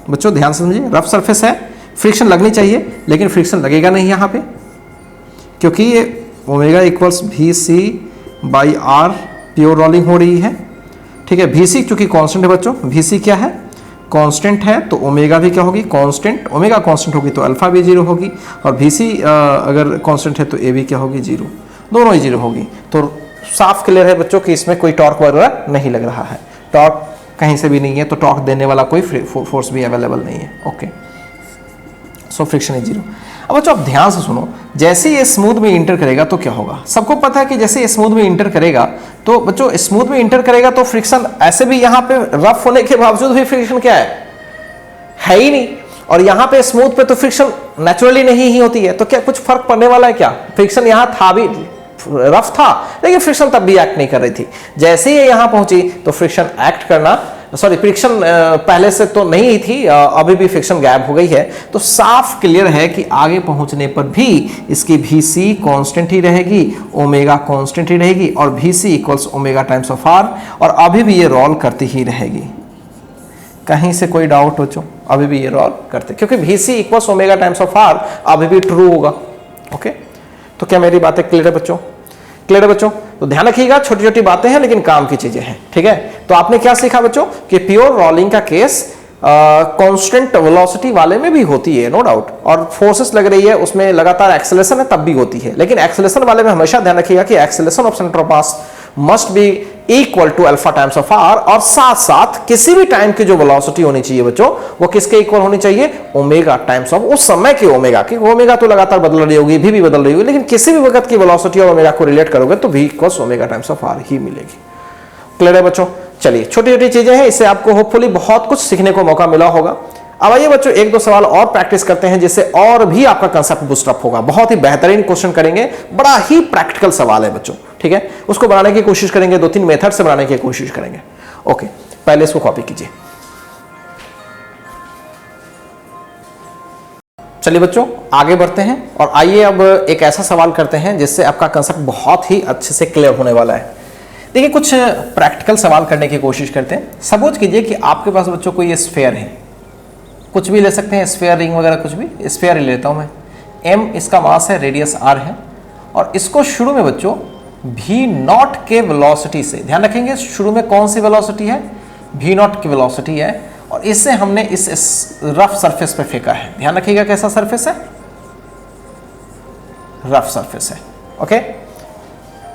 बच्चों, ध्यान से समझिए, रफ सरफेस है, फ्रिक्शन लगनी चाहिए लेकिन फ्रिक्शन लगेगा नहीं यहाँ पे, क्योंकि ये omega equals v c by r pure rolling हो रही है। ठीक है, वी सी चूंकि कांस्टेंट है बच्चों, वी सी क्या है, कांस्टेंट है, तो ओमेगा भी क्या होगी, कांस्टेंट। ओमेगा कांस्टेंट होगी तो अल्फा भी जीरो होगी, और वी सी अगर कांस्टेंट है तो ए भी क्या होगी, जीरो, दोनों ही जीरो होगी। तो साफ क्लियर है बच्चों कि इसमें कोई टॉर्क वगैरह नहीं लग रहा है, टॉर्क कहीं से भी नहीं है, तो टॉर्क देने वाला कोई फोर्स भी अवेलेबल नहीं है। Okay, so friction is zero. अब बच्चों आप ध्यान से सुनो, जैसे ये स्मूथ में इंटर करेगा तो क्या होगा, सबको पता है कि जैसे ये स्मूथ में इंटर करेगा तो बच्चों स्मूथ में इंटर करेगा तो फ्रिक्शन ऐसे भी यहाँ पे रफ होने के बावजूद भी फ्रिक्शन क्या है ही नहीं, और यहाँ पे स्मूथ पे तो फ्रिक्शन नेचुरली नहीं ही होती है, तो क्या कुछ फर्क पड़ने वाला है क्या? फ्रिक्शन यहाँ था भी, रफ था, लेकिन फ्रिक्शन तब भी एक्ट नहीं कर रही थी। जैसे ही यहां पहुंची तो फ्रिक्शन एक्ट करना, सॉरी फ्रिक्शन पहले से तो नहीं ही थी, अभी भी फ्रिक्शन गायब हो गई है। तो साफ क्लियर है कि आगे पहुंचने पर भी इसकी भी सी कांस्टेंट ही रहेगी, ओमेगा कांस्टेंट ही रहेगी, और V C equals omega times of are, और अभी भी ये रोल करती ही रहेगी। कहीं से कोई डाउट हो चो, अभी भी ये रोल करते, क्योंकि V C equals omega times of R अभी भी ट्रू होगा। ओके, तो क्या मेरी बातें क्लियर है बच्चों? क्लियर है बच्चों? तो ध्यान रखिएगा, छोटी छोटी बातें हैं लेकिन काम की चीजें हैं। ठीक है, तो आपने क्या सीखा बच्चों कि प्योर रोलिंग का केस कांस्टेंट वेलोसिटी वाले में भी होती है, नो डाउट, और फोर्सेस लग रही है उसमें लगातार एक्सेलरेशन है तब भी होती है, लेकिन एक्सेलरेशन वाले में हमेशा ध्यान रखिएगा कि acceleration of centre of mass must be equal to alpha times of are, और साथ साथ किसी भी टाइम की जो वेलोसिटी होनी चाहिए बच्चों वो किसके इक्वल होनी चाहिए, ओमेगा टाइम्स ऑफ उस समय की ओमेगा की। ओमेगा तो लगातार बदल रही होगी, भी बदल रही होगी, लेकिन किसी भी वक्त की वेलोसिटी और ओमेगा को रिलेट करोगे तो V equals omega times of R ही मिलेगी। क्लियर है बच्चों? चलिए, छोटी छोटी चीजें हैं, इससे आपको होपफुली बहुत कुछ सीखने को मौका मिला होगा। अब आइए बच्चों एक दो सवाल और प्रैक्टिस करते हैं जिससे और भी आपका कंसेप्ट बूस्टअप होगा। बहुत ही बेहतरीन क्वेश्चन करेंगे, बड़ा ही प्रैक्टिकल सवाल है बच्चों। ठीक है, उसको बनाने की कोशिश करेंगे, 2-3 मेथड से बनाने की कोशिश करेंगे। ओके, पहले इसको कॉपी कीजिए। चलिए बच्चों आगे बढ़ते हैं, और आइए अब एक ऐसा सवाल करते हैं जिससे आपका कंसेप्ट बहुत ही अच्छे से क्लियर होने वाला है। देखिए, कुछ प्रैक्टिकल सवाल करने की कोशिश करते हैं। सपोज कीजिए कि आपके पास बच्चों कोई ये स्फीयर है, कुछ भी ले सकते हैं, स्फीयर, रिंग वगैरह कुछ भी, स्फीयर ही लेता हूं मैं। m इसका मास है, रेडियस r है, और इसको शुरू में बच्चों v0 के वेलोसिटी से, ध्यान रखेंगे शुरू में कौन सी वेलोसिटी है, v0 की वेलोसिटी है, और इससे हमने इस रफ सरफेस पे फेंका है। ध्यान रखिएगा कैसा सरफेस है, रफ सरफेस है। ओके,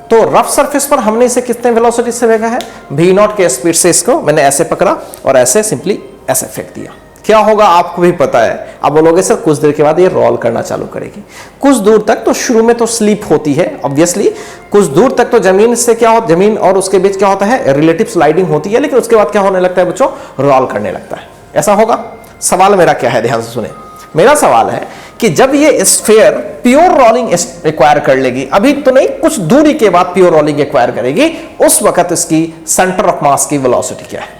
तो रफ सरफेस पर हमने इसे कितने वेलोसिटी से फेंका है, v0 के स्पीड से इसको मैंने ऐसे पकड़ा और ऐसे सिंपली ऐसे फेंक दिया। क्या होगा आपको भी पता है, आप बोलोगे सर कुछ देर के बाद ये रोल करना चालू करेगी। कुछ दूर तक तो शुरू में तो स्लीप होती है ऑब्वियसली, कुछ दूर तक तो जमीन से क्या होता, जमीन और उसके बीच क्या होता है, रिलेटिव स्लाइडिंग होती है, लेकिन उसके बाद क्या होने लगता है बच्चों, रोल करने लगता है। ऐसा होगा। सवाल मेरा क्या है, ध्यान से सुने। मेरा सवाल है कि जब ये स्फीयर प्योर रोलिंग एक्वायर कर लेगी, अभी तो नहीं, कुछ दूरी के बाद प्योर रोलिंग एक्वायर करेगी, उस वक्त इसकी सेंटर ऑफ मास की वेलोसिटी क्या है?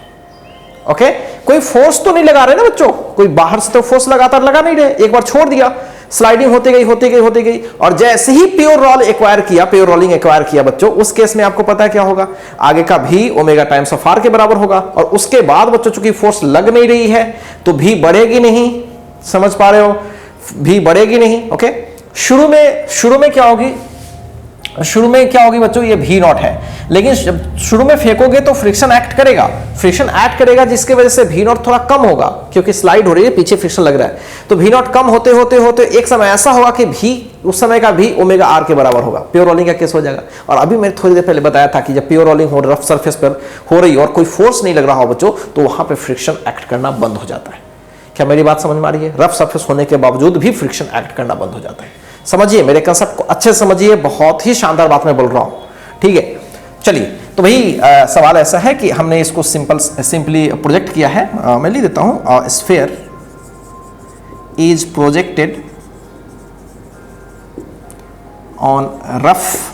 ओके, कोई फोर्स तो नहीं लगा रहे ना बच्चों, कोई बाहर से तो फोर्स लगातार लगा नहीं रहे, एक बार छोड़ दिया, स्लाइडिंग होती गई होती गई होती गई, और जैसे ही प्योर रोलिंग एक्वायर किया बच्चों, उस केस में आपको पता है क्या होगा? आगे का भी ओमेगा टाइम्स ऑफ आर के बराबर होगा, और उसके बाद बच्चों चूंकि फोर्स लग नहीं रही है तो भी बढ़ेगी नहीं, समझ पा रहे हो? भी बढ़ेगी नहीं। ओके, शुरू में क्या होगी? शुरू में क्या होगी बच्चों? ये भी नॉट है, लेकिन जब शुरू में फेंकोगे तो फ्रिक्शन एक्ट करेगा, जिसकी वजह से भी नॉट थोड़ा कम होगा, क्योंकि स्लाइड हो रही है, पीछे फ्रिक्शन लग रहा है, तो भी नॉट कम होते होते होते एक समय ऐसा होगा कि भी उस समय का भी ओमेगा आर के बराबर होगा, प्योर रोलिंग का केस हो जाएगा। और अभी मैंने थोड़ी देर पहले बताया था कि जब प्योर रोलिंग हो रफ सरफेस पर हो रही और कोई फोर्स नहीं लग रहा हो बच्चों, तो वहां पर फ्रिक्शन एक्ट करना बंद हो जाता है। क्या मेरी बात समझ में आ रही है? रफ सरफेस होने के बावजूद भी फ्रिक्शन एक्ट करना बंद हो जाता है। समझिए, मेरे कंसेप्ट को अच्छे से समझिए, बहुत ही शानदार बात मैं बोल रहा हूं, ठीक है? चलिए, तो भाई सवाल ऐसा है कि हमने इसको सिंपली प्रोजेक्ट किया है। मैं लिख देता हूं, sphere is projected on rough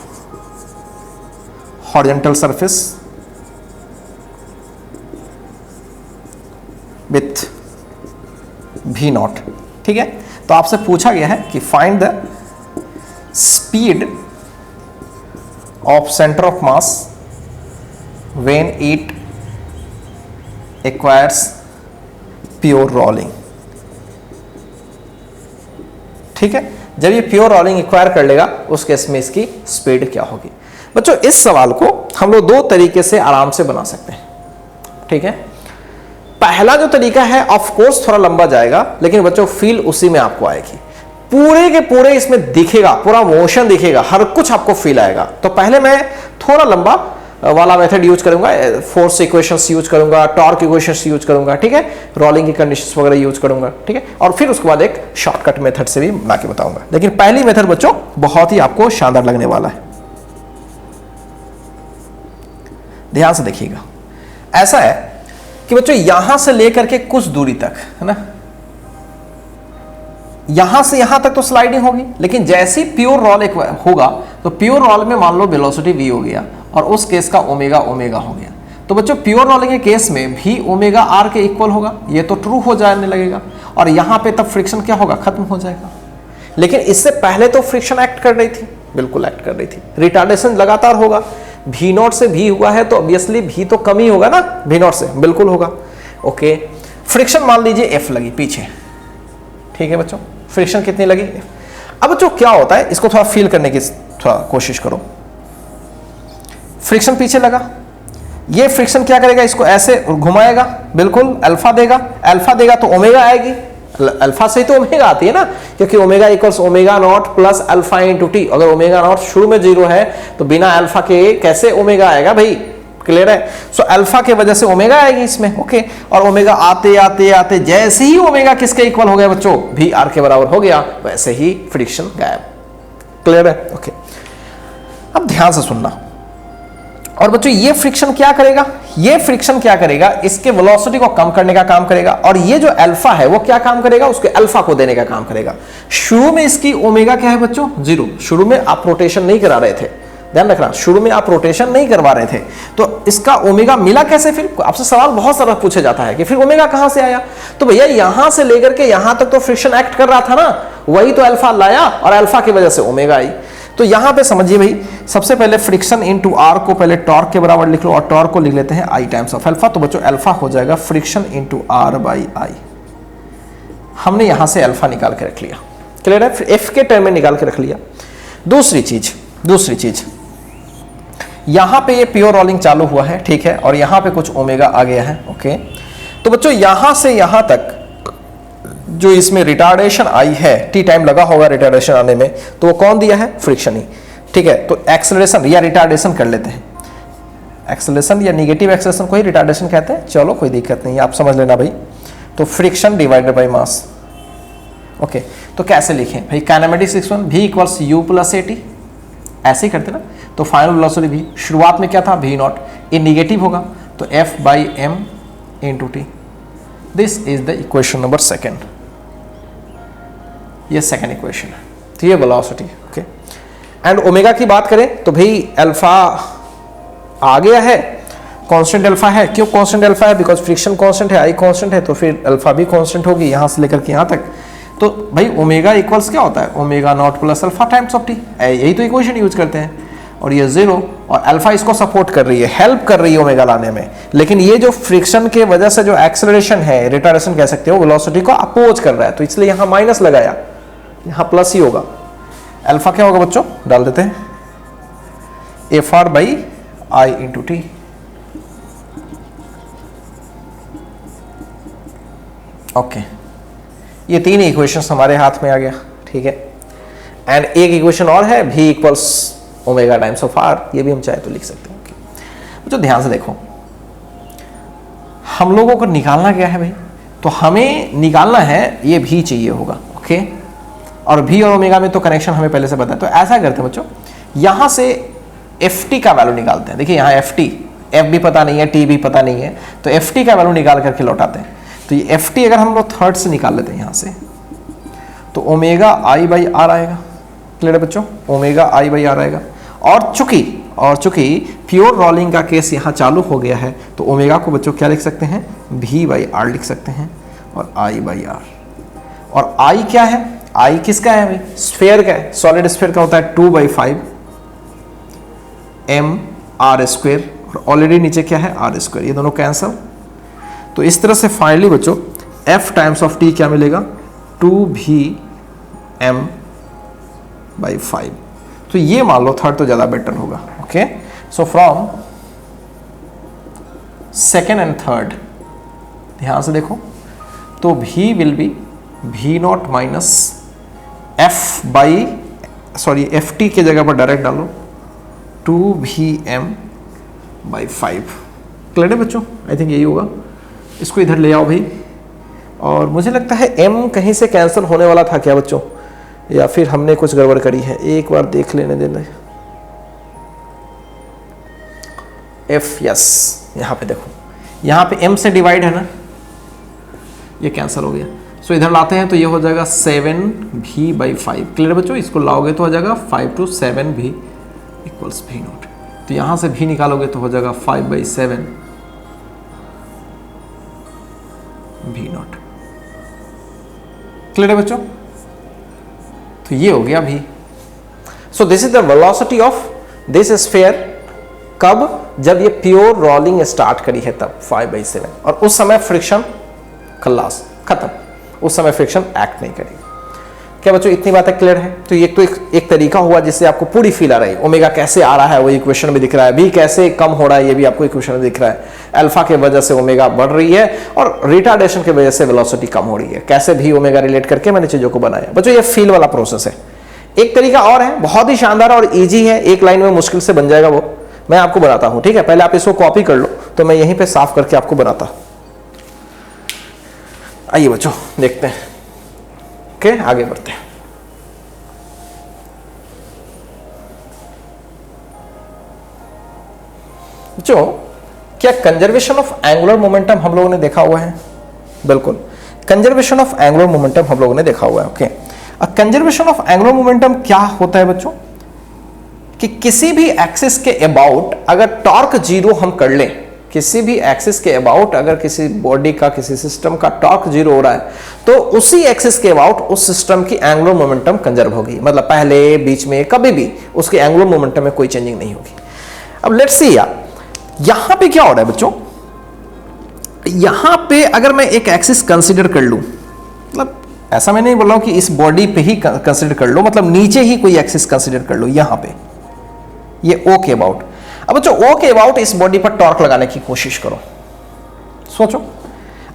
horizontal surface with भी नॉट, ठीक है? तो आपसे पूछा गया है कि find the speed of centre of mass when it acquires pure rolling, ठीक है? जब ये प्योर रोलिंग एक्वायर कर लेगा उस केस में इसकी स्पीड क्या होगी? बच्चों, इस सवाल को हम लोग दो तरीके से आराम से बना सकते हैं, ठीक है? पहला जो तरीका है ऑफ कोर्स थोड़ा लंबा जाएगा, लेकिन बच्चों फील उसी में आपको आएगी, पूरे के पूरे इसमें दिखेगा, पूरा मोशन दिखेगा, हर कुछ आपको फील आएगा। तो पहले मैं थोड़ा लंबा वाला मेथड यूज करूंगा, फोर्स इक्वेशंस यूज करूंगा, टॉर्क इक्वेशंस यूज करूंगा, ठीक है? रोलिंग की कंडीशंस वगैरह यूज करूंगा, ठीक है? और फिर उसके बाद एक शॉर्टकट मेथड से भी बना के बताऊंगा, लेकिन पहली मेथड बच्चों बहुत ही आपको शानदार लगने वाला है। ध्यान से देखिएगा, ऐसा है कि बच्चों यहां से लेकर के कुछ दूरी तक, है ना, यहां से यहां तक तो स्लाइडिंग होगी, लेकिन जैसे ही प्योर रोल होगा तो प्योर रोल में मान लो वेलोसिटी v हो गया, और उस केस का ओमेगा ओमेगा हो गया। तो बच्चों प्योर रोलिंग के केस में भी ओमेगा आर के इक्वल होगा, ये तो ट्रू हो जाने लगेगा, और यहां पे तब फ्रिक्शन क्या होगा? खत्म हो जाएगा। लेकिन इससे पहले तो फ्रिक्शन एक्ट कर रही थी, बिल्कुल एक्ट कर रही थी, रिटार्डेशन लगातार होगा। भी नॉट से भी हुआ है तो ऑब्वियसली भी तो कम ही होगा ना, भी नॉट से बिल्कुल होगा। ओके, फ्रिक्शन मान लीजिए एफ लगी पीछे, ठीक है बच्चों? फ्रिक्शन कितनी लगी? अब बच्चों क्या होता है, इसको थोड़ा फील करने की थोड़ा कोशिश करो। फ्रिक्शन पीछे लगा, ये फ्रिक्शन क्या करेगा? इसको ऐसे घुमाएगा, बिल्कुल अल्फा देगा तो ओमेगा आएगी, अल्फा से ही तो ओमेगा आती है ना, क्योंकि omega equals omega naught plus alpha into T. अगर ओमेगा नॉट शुरू में 0 है तो बिना अल्फा के कैसे ओमेगा आएगा भाई? क्लियर है? सो अल्फा के वजह से ओमेगा आएगी इसमें, ओके? और ओमेगा आते आते आते जैसे ही ओमेगा किसके इक्वल हो गया बच्चों? भी आर के बराबर हो गया, वैसे ही फ्रिक्शन गायब। क्लियर है? ओके, अब ध्यान से सुनना। और बच्चों ये फ्रिक्शन क्या करेगा? ये फ्रिक्शन क्या करेगा? इसके वेलोसिटी को कम करने का काम करेगा, और ये जो अल्फा है वो क्या काम करेगा? उसके अल्फा को देने का काम करेगा। शुरू में इसकी ओमेगा क्या है बच्चों? 0। शुरू में आप रोटेशन नहीं करा रहे थे, ध्यान रखना, शुरू में आप रोटेशन नहीं करवा रहे थे, तो इसका ओमेगा मिला कैसे? फिर आपसे सवाल बहुत सारा पूछा जाता है कि फिर ओमेगा कहां से आया? तो भैया यहां से लेकर के यहां तक तो फ्रिक्शन एक्ट कर रहा था ना, वही तो अल्फा लाया, और अल्फा की वजह से ओमेगा आई। तो यहां पे समझिए भाई, सबसे पहले फ्रिक्शन इनटू आर को पहले टॉर्क के बराबर लिख लो, और टॉर्क को लिख लेते हैं आई टाइम्स ऑफ अल्फा। तो बच्चों अल्फा हो जाएगा friction into r by I. हमने यहां से अल्फा निकाल के रख लिया, क्लियर है? फिर एफ के टर्म में निकाल के रख लिया। दूसरी चीज यहां पे ये प्योर रोलिंग चालू हुआ है, ठीक है, और यहां पे कुछ ओमेगा आ गया है, ओके? तो बच्चों यहां से यहां तक जो इसमें रिटार्डेशन आई है, टी टाइम लगा होगा रिटार्डेशन आने में, तो वो कौन दिया है? फ्रिक्शन ही, ठीक है? तो एक्सेलरेशन या रिटार्डेशन कर लेते हैं, एक्सेलरेशन या नेगेटिव एक्सेलरेशन को ही रिटार्डेशन कहते हैं, चलो कोई दिक्कत नहीं, आप समझ लेना भाई। तो friction divided by mass, okay? तो कैसे लिखें भाई? काइनेमेटिक्स इक्वेशन भी equals you plus A T, ऐसे ही करते ना। तो फाइनल वेलोसिटी भी शुरुआत में क्या था? भी नॉट, ये निगेटिव होगा तो f by M into t. This is the equation number 2। ये सेकेंड इक्वेशन है, तो ये वेलोसिटी है। ओके, एंड ओमेगा की बात करें तो भाई अल्फा आ गया है, कांस्टेंट अल्फा है। क्यों कांस्टेंट अल्फा है? बिकॉज फ्रिक्शन कांस्टेंट है, आई कांस्टेंट है, तो फिर अल्फा भी कांस्टेंट होगी यहां से लेकर के यहां तक। तो भाई ओमेगा इक्वल्स क्या होता है? Omega naught plus alpha times of T, यही तो इक्वेशन यूज करते हैं। और ये जीरो, और अल्फा इसको सपोर्ट कर रही है, हेल्प कर रही है ओमेगा लाने में। लेकिन ये जो फ्रिक्शन के वजह से जो एक्सेलरेशन है, रिटार्डेशन कह सकते हो, वेलोसिटी को अपोज कर रहा है, तो इसलिए यहां माइनस लगाया, यहां प्लस ही होगा। अल्फा क्या होगा बच्चों? डाल देते हैं F R by I into T. Okay, ये तीन इक्वेशंस हमारे हाथ में आ गया, ठीक है। एंड एक इक्वेशन और है, v equals omega times of r, ये भी हम चाहे तो लिख सकते हैं। तो ध्यान से देखो, हम लोगों को निकालना क्या है भाई? तो हमें निकालना है ये v चाहिए होगा, ओके। और v और ओमेगा में तो कनेक्शन हमें पहले से पता है, तो ऐसा करते हैं बच्चों, यहां से ft का वैल्यू निकालते हैं। देखिए यहाँ ft, f भी पता नहीं है, t भी पता नहीं है, तो ft का वैल्यू निकाल करके लौटाते हैं। तो ये ft अगर हम लोग थर्ड से निकाल लेते हैं यहां से, तो ओमेगा आई बाई आर आएगा। क्लियर है बच्चों? ओमेगा आई बाई आर आएगा। और चूंकि प्योर रोलिंग का केस यहां चालू हो गया है, तो ओमेगा को बच्चों क्या लिख सकते हैं? v बाई आर लिख सकते हैं, और आई बाई आर। और आई क्या है? आई किसका है भाई? स्फेयर का है। सॉलिड स्फेयर का होता है 2/5 m r स्क्वेयर, और ऑलरेडी नीचे क्या है? r स्क्वेयर, ये दोनों कैंसल। तो इस तरह से फाइनली बच्चों f टाइम्स ऑफ t क्या मिलेगा? 2vm/5। तो ये मान लो थर्ड तो ज्यादा बेटर होगा, okay. So from second and third, ध्यान से देखो, तो v will be v not minus F T के जगह पर डायरेक्ट डालो 2vm/5। क्लियर है बच्चों? आई थिंक यही होगा। इसको इधर ले आओ भाई, और मुझे लगता है m कहीं से कैंसिल होने वाला था क्या बच्चों, या फिर हमने कुछ गड़बड़ करी है? एक बार देख लेने देना। f, यस, यहां पे देखो, यहां पे m से डिवाइड है ना, ये कैंसिल हो गया। सो इधर लाते हैं तो ये हो जाएगा 7v/5। क्लियर बच्चों? इसको लाओगे तो हो जाएगा 5 to 7v equals v not. तो यहां से v निकालोगे तो हो जाएगा 5/7 v नॉट। क्लियर है बच्चों? तो ये हो गया v। So this is the velocity of this sphere. कब? जब ये प्योर रोलिंग स्टार्ट करी है तब 5/7, और उस समय फ्रिक्शन खल्लास, खत्म, उस समय फ्रिक्शन एक्ट नहीं करेगी। क्या बच्चों इतनी बातें क्लियर है? तो ये तो एक तरीका हुआ जिससे आपको पूरी फील आ रही है। ओमेगा कैसे आ रहा है वो इक्वेशन में दिख रहा है, v कैसे कम हो रहा है ये भी आपको इक्वेशन में दिख रहा है। अल्फा के वजह से ओमेगा बढ़ रही है, और रिटार्डेशन की वजह से वेलोसिटी कम हो रही है। कैसे भी ओमेगा रिलेट करके मैंने चीजों को बनाया। बच्चों ये फील वाला प्रोसेस है। एक तरीका और है, बहुत ही शानदार और ईजी है, एक लाइन में मुश्किल से बन जाएगा, वो मैं आपको बताता हूं, ठीक है। पहले आप इसको कॉपी कर लो, तो मैं यहीं पे साफ करके आपको बनाता। आइए बच्चों देखते हैं, ओके, आगे बढ़ते हैं। बच्चों क्या कंजर्वेशन ऑफ एंगुलर मोमेंटम हम लोगों ने देखा हुआ है? बिल्कुल, कंजर्वेशन ऑफ एंगुलर मोमेंटम हम लोगों ने देखा हुआ है, ओके। अब कंजर्वेशन ऑफ एंगुलर मोमेंटम क्या होता है बच्चों? कि किसी भी एक्सिस के अबाउट अगर टॉर्क जीरो हम कर लें, किसी भी एक्सिस के अबाउट अगर किसी बॉडी का, किसी सिस्टम का टॉर्क जीरो हो रहा है, तो उसी एक्सिस के अबाउट उस सिस्टम की एंगुलर मोमेंटम कंजर्व होगी। मतलब पहले, बीच में, कभी भी उसके एंगुलर मोमेंटम में कोई चेंजिंग नहीं होगी। अब लेट्स सी यार, यहां पे क्या हो रहा है बच्चों? यहां पे अगर मैं एक एक्सिस कंसीडर कर लूं, मतलब ऐसा मैं नहीं बोल रहा हूं कि इस बॉडी पे ही कंसीडर कर लो, मतलब नीचे ही कोई एक्सिस कंसीडर कर लो, यहां पे ये ओ के अबाउट। अब बच्चों ओ के अबाउट इस बॉडी पर टॉर्क लगाने की कोशिश करो, सोचो।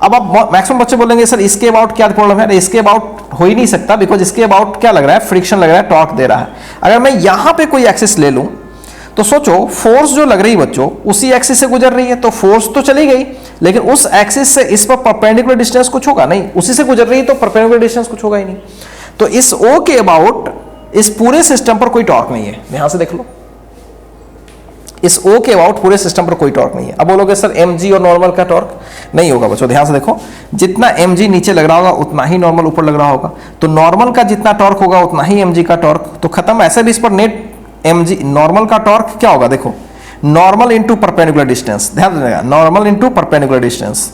अब आप मैक्सिमम बच्चे बोलेंगे सर इसके अबाउट क्या प्रॉब्लम है? इसके अबाउट हो ही नहीं सकता, बिकॉज इसके अबाउट क्या लग रहा है? फ्रिक्शन लग रहा है, टॉर्क दे रहा है। अगर मैं यहां पे कोई एक्सिस ले लूं, तो सोचो फोर्स जो लग रही है बच्चों उसी एक्सिस से गुजर रही है, तो फोर्स तो चली गई, लेकिन उस एक्सिस से इस पर परपेंडिकुलर डिस्टेंस कुछ होगा नहीं, उसी से गुजर रही है तो परपेंडिकुलर डिस्टेंस कुछ होगा ही नहीं। तो इस ओ के अबाउट इस पूरे सिस्टम पर कोई टॉर्क नहीं है। यहां से देख लो, इस O के अबाउट पूरे सिस्टम पर कोई टॉर्क नहीं है। अब बोलोगे सर mg और नॉर्मल का टॉर्क नहीं होगा बच्चों, ध्यान से देखो, जितना mg नीचे लग रहा होगा उतना ही नॉर्मल ऊपर लग रहा होगा, तो नॉर्मल का जितना टॉर्क होगा उतना ही mg का टॉर्क, तो खत्म। ऐसे भी इस पर नेट mg नॉर्मल का टॉर्क क्या होगा, देखो नॉर्मल इंटू परपेंडिकुलर डिस्टेंस, ध्यान देगा, नॉर्मल इंटू परपेंडिकुलर डिस्टेंस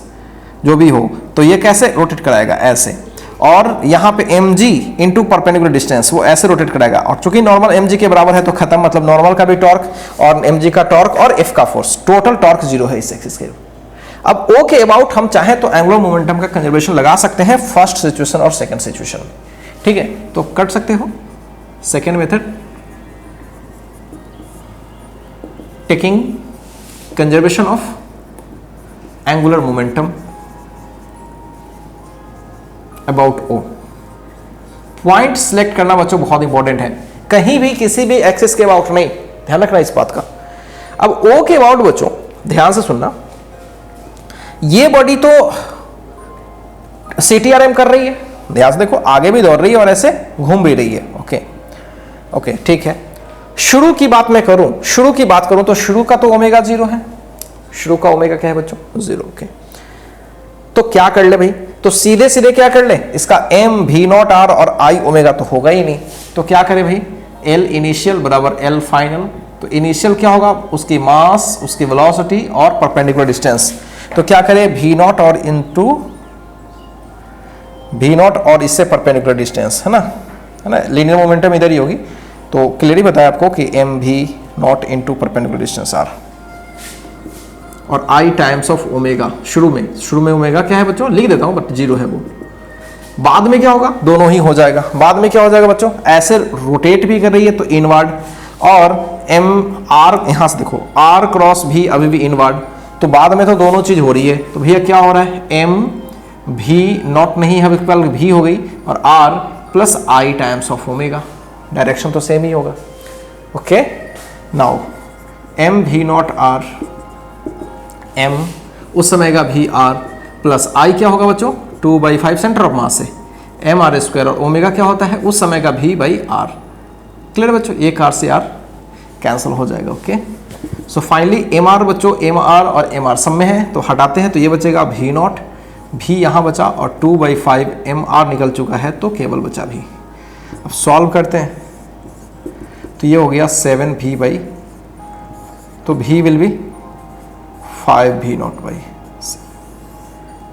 जो भी हो, तो ये कैसे रोटेट कराएगा, ऐसे, और यहाँ पे mg इंटू परपेंडिकुलर डिस्टेंस वो ऐसे रोटेट कराएगा, और चूंकि नॉर्मल mg के बराबर है तो खत्म, मतलब नॉर्मल का भी टॉर्क और mg का टॉर्क और f का फोर्स, टोटल टॉर्क जीरो है इस एक्सिस के। अब O के अबाउट हम चाहें तो एंगुलर मोमेंटम का कंजर्वेशन लगा सकते हैं फर्स्ट सिचुएशन और सेकंड सिचुएशन में, ठीक है, तो कर सकते हो second method, taking conservation of angular momentum about O। Point select करना बच्चों बहुत इंपॉर्टेंट है, कहीं भी किसी भी एक्सिस के अबाउट नहीं, ध्यान रखना इस बात का। अब O के अबाउट बच्चों ध्यान से सुनना, ये बॉडी तो CTRM कर रही है, ध्यान से देखो, आगे भी दौड़ रही है और ऐसे घूम भी रही है, ओके ओके ठीक है। शुरू की बात मैं करूं, शुरू की बात करूं तो शुरू का तो ओमेगा जीरो है, शुरू का ओमेगा क्या है बच्चों, जीरो, ओके। तो क्या कर ले भाई, तो सीधे सीधे क्या कर ले, इसका m v नॉट r और i ओमेगा तो होगा ही नहीं, तो क्या करे भाई, l इनिशियल बराबर l फाइनल, तो इनिशियल क्या होगा, उसकी मास, उसकी वेलोसिटी और परपेंडिकुलर डिस्टेंस, तो क्या करे v नॉट और इनटू v नॉट और इससे परपेंडिकुलर डिस्टेंस, है ना, लीनियर मोमेंटम इधर ही होगी, तो क्लियरली बताया आपको कि m v not into perpendicular distance r और i टाइम्स ऑफ ओमेगा, शुरू में ओमेगा क्या है बच्चों, लिख देता हूं बट जीरो है वो, बाद में क्या होगा, दोनों ही हो जाएगा, बाद में क्या हो जाएगा बच्चों, ऐसे रोटेट भी कर रही है तो इनवर्ड, और m r यहां से देखो r क्रॉस भी अभी भी इनवर्ड, तो बाद में तो दोनों चीज हो रही है, तो भैया क्या हो रहा है, m v नॉट नहीं है, v हो गई, और r plus i times of omega, direction तो सेम ही होगा, okay. Now m v not r m उस समय का भी r प्लस i क्या होगा बच्चों, 2/5 सेंटर ऑफ मास से m r स्क्वायर, और ओमेगा क्या होता है उस समय का v बाई r, क्लियर बच्चों, एक r से r कैंसिल हो जाएगा, okay. So finally m r बच्चों, एम आर और एम आर सब में है तो हटाते हैं, तो ये बचेगा v नॉट, v यहाँ बचा और 2/5 एम आर निकल चुका है, तो केवल बचा v। अब सॉल्व करते हैं, तो ये हो गया 7v बाई, तो v will be 5v not by,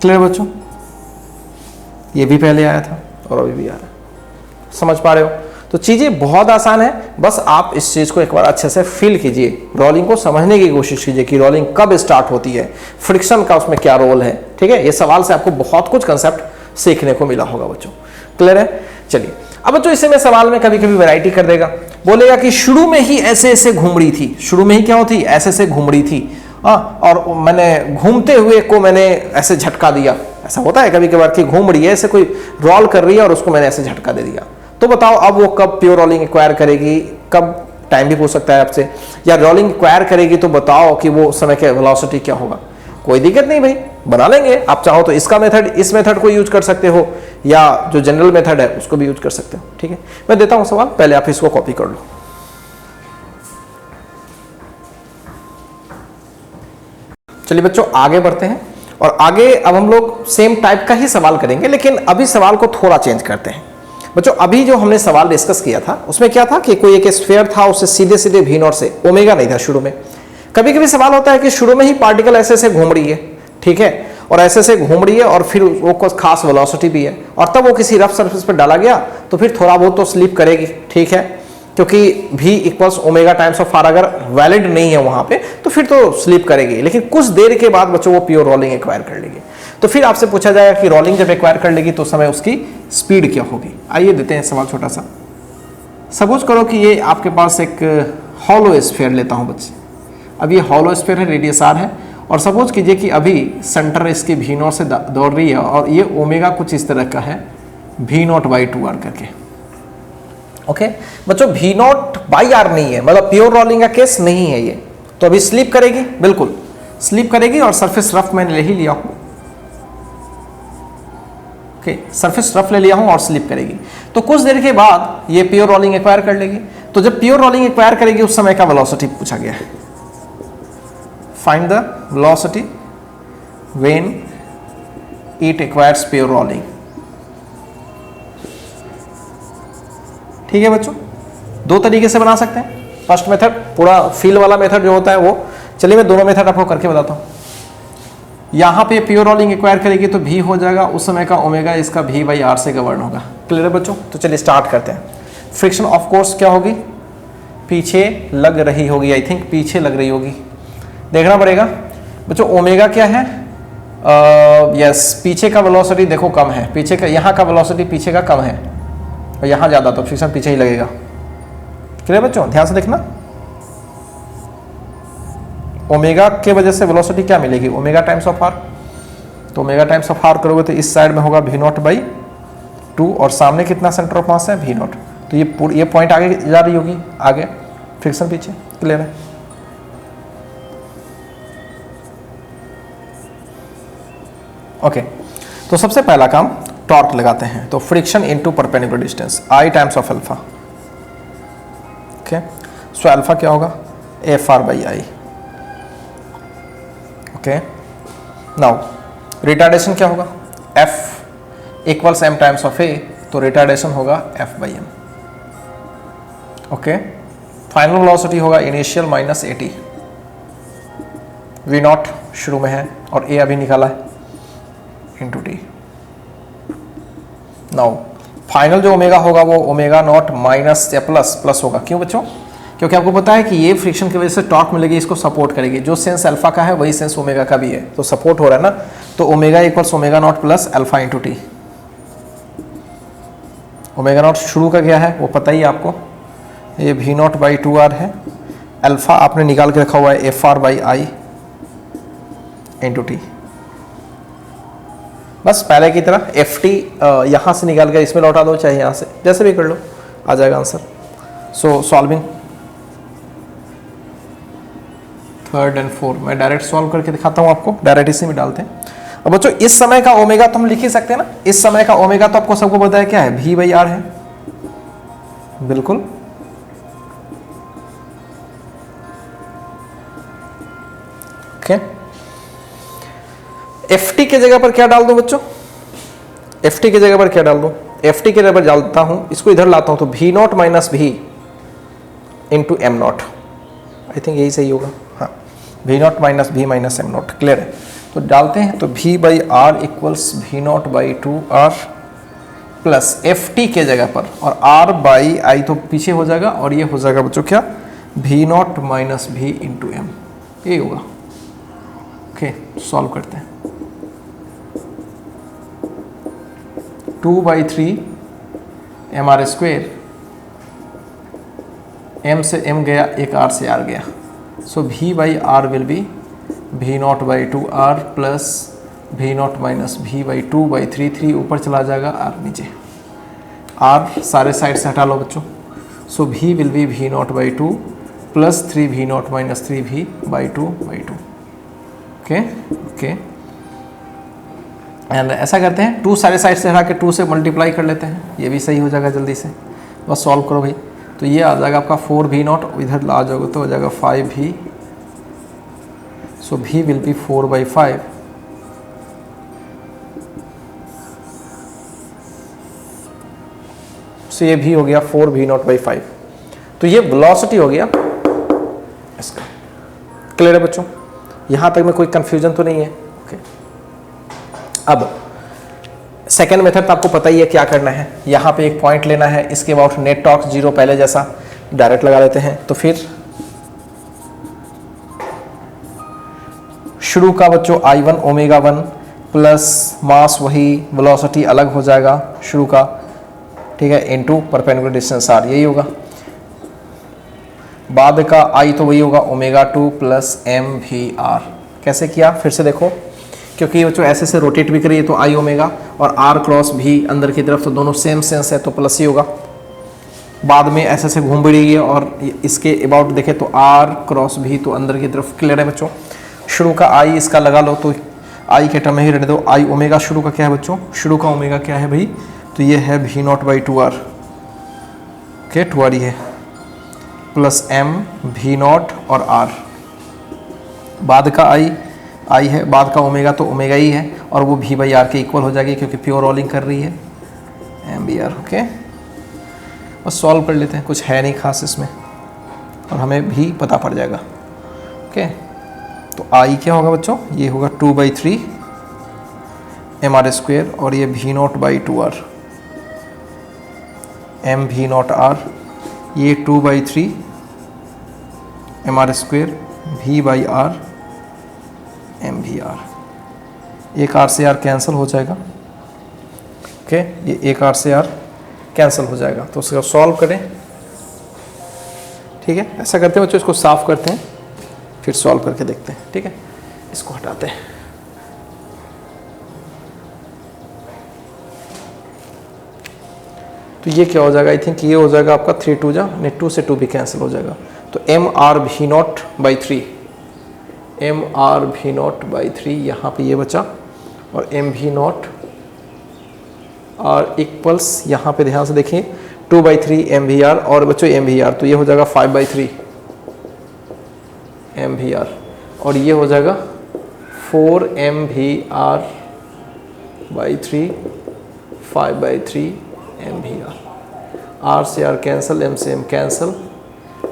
clear बच्चों, ये भी पहले आया था और अभी भी आ रहा है, समझ पा रहे हो। तो चीजें बहुत आसान है, बस आप इस चीज को एक बार अच्छे से फील कीजिए, रोलिंग को समझने की कोशिश कीजिए कि रोलिंग कब स्टार्ट होती है, फ्रिक्शन का उसमें क्या रोल है, ठीक है। ये सवाल से आपको बहुत कुछ कंसेप्ट सीखने को मिला होगा बच्चों, क्लियर है। चलिए अब बच्चों इससे मैं सवाल में कभी कभी वैरायटी कर देगा, बोलेगा कि शुरू में ही ऐसे ऐसे घूम रही थी, शुरू में ही क्या होती, ऐसे ऐसे घूम रही थी, और मैंने घूमते हुए को मैंने ऐसे झटका दिया, ऐसा होता है कभी कभार कि घूम रही है, ऐसे कोई रोल कर रही है और उसको मैंने ऐसे झटका दे दिया, तो बताओ अब वो कब प्योर रोलिंग एक्वायर करेगी, कब, टाइम भी पूछ सकता है आपसे, या रोलिंग एक्वायर करेगी तो बताओ कि वो समय का वेलोसिटी क्या होगा। कोई दिक्कत नहीं भाई, बना लेंगे, आप चाहो तो इसका मेथड, इस मेथड को यूज कर सकते हो, या जो जनरल मेथड है उसको भी यूज कर सकते हो, ठीक है। मैं देता हूं सवाल, पहले आप इसको कॉपी कर लो। चलिए बच्चों आगे बढ़ते हैं, और आगे अब हम लोग सेम टाइप का ही सवाल करेंगे, लेकिन अभी सवाल को थोड़ा चेंज करते हैं। बच्चों अभी जो हमने सवाल डिस्कस किया था उसमें क्या था कि कोई एक स्फीयर था, उससे सीधे सीधे v नॉट से, ओमेगा नहीं था शुरू में। कभी कभी सवाल होता है कि शुरू में ही पार्टिकल ऐसे ऐसे घूम रही है, ठीक है, और ऐसे ऐसे घूम रही है और फिर वो कुछ खास वेलोसिटी भी है, और तब वो किसी रफ सरफेस पर डाला गया तो फिर थोड़ा बहुत तो स्लिप करेगी, ठीक है, क्योंकि v equals omega times of r अगर वैलिड नहीं है वहां पे तो फिर तो स्लिप करेगी, लेकिन कुछ देर के बाद बच्चों वो प्योर रोलिंग एक्वायर कर लेगी। तो फिर आपसे पूछा जाएगा कि रोलिंग जब एक्वायर कर लेगी तो समय उसकी स्पीड क्या होगी। आइए देते हैं सवाल छोटा सा। सपोज करो कि ये आपके पास एक हॉलो स्फीयर लेता हूं बच्चे, अब ये हॉलो स्फीयर है, रेडियस r है, और सपोज कीजिए कि अभी सेंटर इसकी v नॉट से दौड़ रही है, और ये ओमेगा कुछ इस तरह का है, v नॉट बाई 2r करके, ओके बच्चों, v नॉट बाई r नहीं है, मतलब प्योर रोलिंग का केस नहीं है ये, तो अभी स्लिप करेगी, बिल्कुल स्लिप करेगी, और सरफेस रफ मैंने ले ही लिया हूं, ओके सरफेस रफ ले लिया हूं और स्लिप करेगी, तो कुछ देर के बाद ये प्योर रोलिंग एक्वायर कर लेगी। तो जब प्योर रोलिंग एक्वायर करेगी उस समय का वेलोसिटी पूछा गया है, find the velocity when it acquires pure rolling. ठीक है बच्चों, दो तरीके से बना सकते हैं। फर्स्ट मेथड पूरा फील वाला मेथड जो होता है वो, चलिए मैं दोनों मेथड आपको करके बताता हूँ। यहाँ पे प्योर रोलिंग एक्वायर करेगी तो भी हो जाएगा, उस समय का ओमेगा इसका भी बाई आर से गवर्न होगा। क्लियर है बच्चों? तो चलिए स्टार्ट करते हैं। फ्रिक्शन ऑफ कोर्स क्या होगी, पीछे लग रही होगी, आई थिंक पीछे लग रही होगी, देखना पड़ेगा बच्चों। ओमेगा क्या है, यस पीछे का वेलोसिटी देखो कम है, पीछे का यहाँ का वेलोसिटी पीछे का कम है और यहाँ ज़्यादा, तो फ्रिक्शन पीछे ही लगेगा। क्लियर बच्चों? ध्यान से देखना, ओमेगा के वजह से वेलोसिटी क्या मिलेगी, ओमेगा टाइम्स ऑफ आर। तो ओमेगा टाइम्स ऑफ आर करोगे तो इस साइड में होगा भी नॉट बाई 2 और सामने कितना सेंटर ऑफ मास है भी नॉट, तो ये पॉइंट आगे जा रही होगी, आगे फ्रिक्शन पीछे। क्लियर है? ओके, तो सबसे पहला काम टॉर्क लगाते हैं। तो friction into perpendicular distance I times of alpha. Okay, so alpha क्या होगा, F R by I. Okay, now retardation क्या होगा, F equals M times of A, तो रिटार्डेशन होगा F by M. Okay, final velocity होगा initial minus 80, V naught शुरू में है और ए अभी निकाला है, इंटू टी। नाउ फाइनल जो ओमेगा होगा वो ओमेगा नॉट माइनस या प्लस होगा। क्यों बच्चों? क्योंकि आपको पता है कि ये फ्रिक्शन की वजह से टॉर्क मिलेगी, इसको सपोर्ट करेगी। जो सेंस अल्फा का है वही सेंस ओमेगा का भी है, तो सपोर्ट हो रहा है ना, तो omega equals omega naught plus alpha into T. Omega naught शुरू का क्या है वो पता ही है आपको, ये भी नॉट बाई 2r है, अल्फा आपने निकाल के रखा हुआ है F R by I into T. बस पहले की तरह एफ टी यहाँ से निकाल कर इसमें लौटा दो, चाहे यहाँ से, जैसे भी कर लो, आ जाएगा answer. So solving third and fourth, मैं डायरेक्ट सॉल्व करके दिखाता हूँ आपको, डायरेक्ट इसी में डालते हैं। अब बच्चों इस समय का ओमेगा तो हम लिख ही सकते हैं ना, इस समय का ओमेगा तो आपको सबको पता है क्या है, भी बाई आर है, बिल्कुल। ओके, एफ टी के जगह पर क्या डाल दूं बच्चों, एफ टी के जगह पर क्या डाल दूं, एफ टी के जगह पर डालता हूं, इसको इधर लाता हूं, तो भी नॉट माइनस भी into am not, I think यही सही होगा, हाँ, भी नॉट माइनस भी माइनस एम नॉट। क्लियर है? तो डालते हैं, तो भी बाई आर इक्वल्स भी not by 2r plus F T के जगह पर, और आर बाई आई तो पीछे हो जाएगा, और ये हो जाएगा बच्चों क्या, भी नॉट माइनस भी इंटू एम, ये होगा। ओके, सॉल्व करते हैं। 2/3 एम आर स्क्वेयर, एम से एम गया, एक आर से आर गया, सो भी बाई आर विल बी भी नॉट बाई 2r प्लस भी नॉट माइनस भी बाई 2/3, 3 ऊपर चला जाएगा, आर नीचे, आर सारे साइड से हटा लो बच्चों, सो भी विल बी भी नॉट बाई 2 प्लस 3 भी नॉट माइनस 3 भी बाई 2/2। ओके ओके, एंड ऐसा करते हैं, 2 सारे साइड से हटा के 2 से मल्टीप्लाई कर लेते हैं, ये भी सही हो जाएगा जल्दी से, बस सॉल्व करो भाई। तो ये आ जाएगा आपका 4 भी नॉट, इधर ला जाओगे तो हो जाएगा 5 भी, सो भी विल बी 4/5, सो ये भी हो गया 4 भी नॉट बाई 5। तो ये वेलोसिटी हो गया इसका। क्लियर है बच्चों? यहां तक में कोई कंफ्यूजन तो नहीं है? ओके, अब सेकेंड मेथड तो आपको पता ही है क्या करना है, यहाँ पे एक पॉइंट लेना है, इसके अबाउट नेट टॉर्क 0 पहले जैसा डायरेक्ट लगा लेते हैं। तो फिर शुरू का बच्चों I1 ओमेगा 1 प्लस मास वही, वेलोसिटी अलग हो जाएगा शुरू का, ठीक है, इनटू परपेंडिकुलर डिस्टेंस r, यही होगा। बाद का I तो वही होगा ओमेगा 2 प्लस एम भी आर। कैसे किया फिर से देखो, क्योंकि बच्चों ऐसे से रोटेट भी करिए तो आई ओमेगा, और आर क्रॉस भी अंदर की तरफ, तो दोनों सेम सेंस है तो प्लस ही होगा। बाद में ऐसे से घूम भी रही है और इसके अबाउट देखें तो आर क्रॉस भी, तो अंदर की तरफ। क्लियर है बच्चों? शुरू का आई इसका लगा लो, तो आई के टर्म में ही रहने दो। आई ओमेगा शुरू का क्या है बच्चों, शुरू का ओमेगा क्या है भाई, तो ये है भी not by 2r, okay 2r ही है, प्लस एम भी नॉट और आर बाद का आई है, बाद का ओमेगा तो ओमेगा ही है, और वो भी बाई आर के इक्वल हो जाएगी क्योंकि प्योर रोलिंग कर रही है, एम बी आर। ओके, बस सॉल्व कर लेते हैं, कुछ है नहीं खास इसमें और हमें भी पता पड़ जाएगा। ओके, तो आई क्या होगा बच्चों, ये होगा 2/3 एम आर स्क्वेयर, और ये भी नॉट बाई 2r, एम भी नॉट आर, ये 2/3 एम आर स्क्वेयर भी बाई आर एम भी आर। एक आर से आर कैंसिल हो जाएगा। ओके, ये एक आर से आर कैंसिल हो जाएगा, तो उसको सॉल्व करें। ठीक है, ऐसा करते हैं बच्चों, इसको साफ करते हैं फिर सॉल्व करके देखते हैं। ठीक है, इसको हटाते हैं। तो ये क्या हो जाएगा, आई थिंक ये हो जाएगा आपका 3 2 जा, नहीं 2 से 2 भी कैंसिल हो जाएगा, तो एम आर भी नॉट बाई 3, एम आर भी नॉट बाई 3 यहाँ पे ये बचा, और एम भी नॉट आर इक्वल्स यहाँ पे ध्यान से देखिए 2/3 एम वी आर, और बच्चों एम वी आर तो ये हो जाएगा 5/3 एम वी आर, और ये हो जाएगा 4 m v r by 3 5/3 m v r से आर कैंसिल, एम से एम कैंसिल,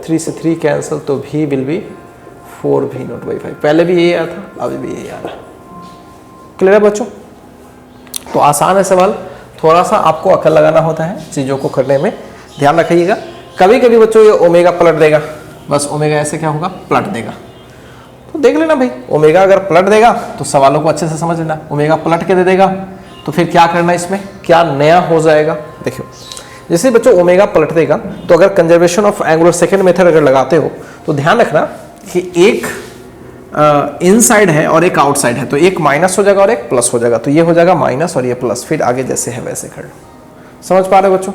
3 से 3 कैंसिल, तो भी विल बी 4 भी नॉट बाई 5। पहले भी यही आया था, अभी भी यही आ रहा है। क्लियर है बच्चों? तो आसान है सवाल, थोड़ा सा आपको अकल लगाना होता है चीज़ों को करने में, ध्यान रखिएगा। कभी कभी बच्चों ये ओमेगा पलट देगा, बस ओमेगा ऐसे क्या होगा, पलट देगा, तो देख लेना भाई, ओमेगा अगर पलट देगा तो सवालों को अच्छे से समझ लेना। ओमेगा पलट के दे देगा तो फिर क्या करना, इसमें क्या नया हो जाएगा। देखियो, जैसे बच्चों ओमेगा पलट देगा, तो अगर conservation of angular second method अगर लगाते हो तो ध्यान रखना कि एक इनसाइड है और एक आउटसाइड है, तो एक माइनस हो जाएगा और एक प्लस हो जाएगा, तो ये हो जाएगा माइनस और ये प्लस, फिर आगे जैसे है वैसे कर लो। समझ पा रहे हो बच्चों?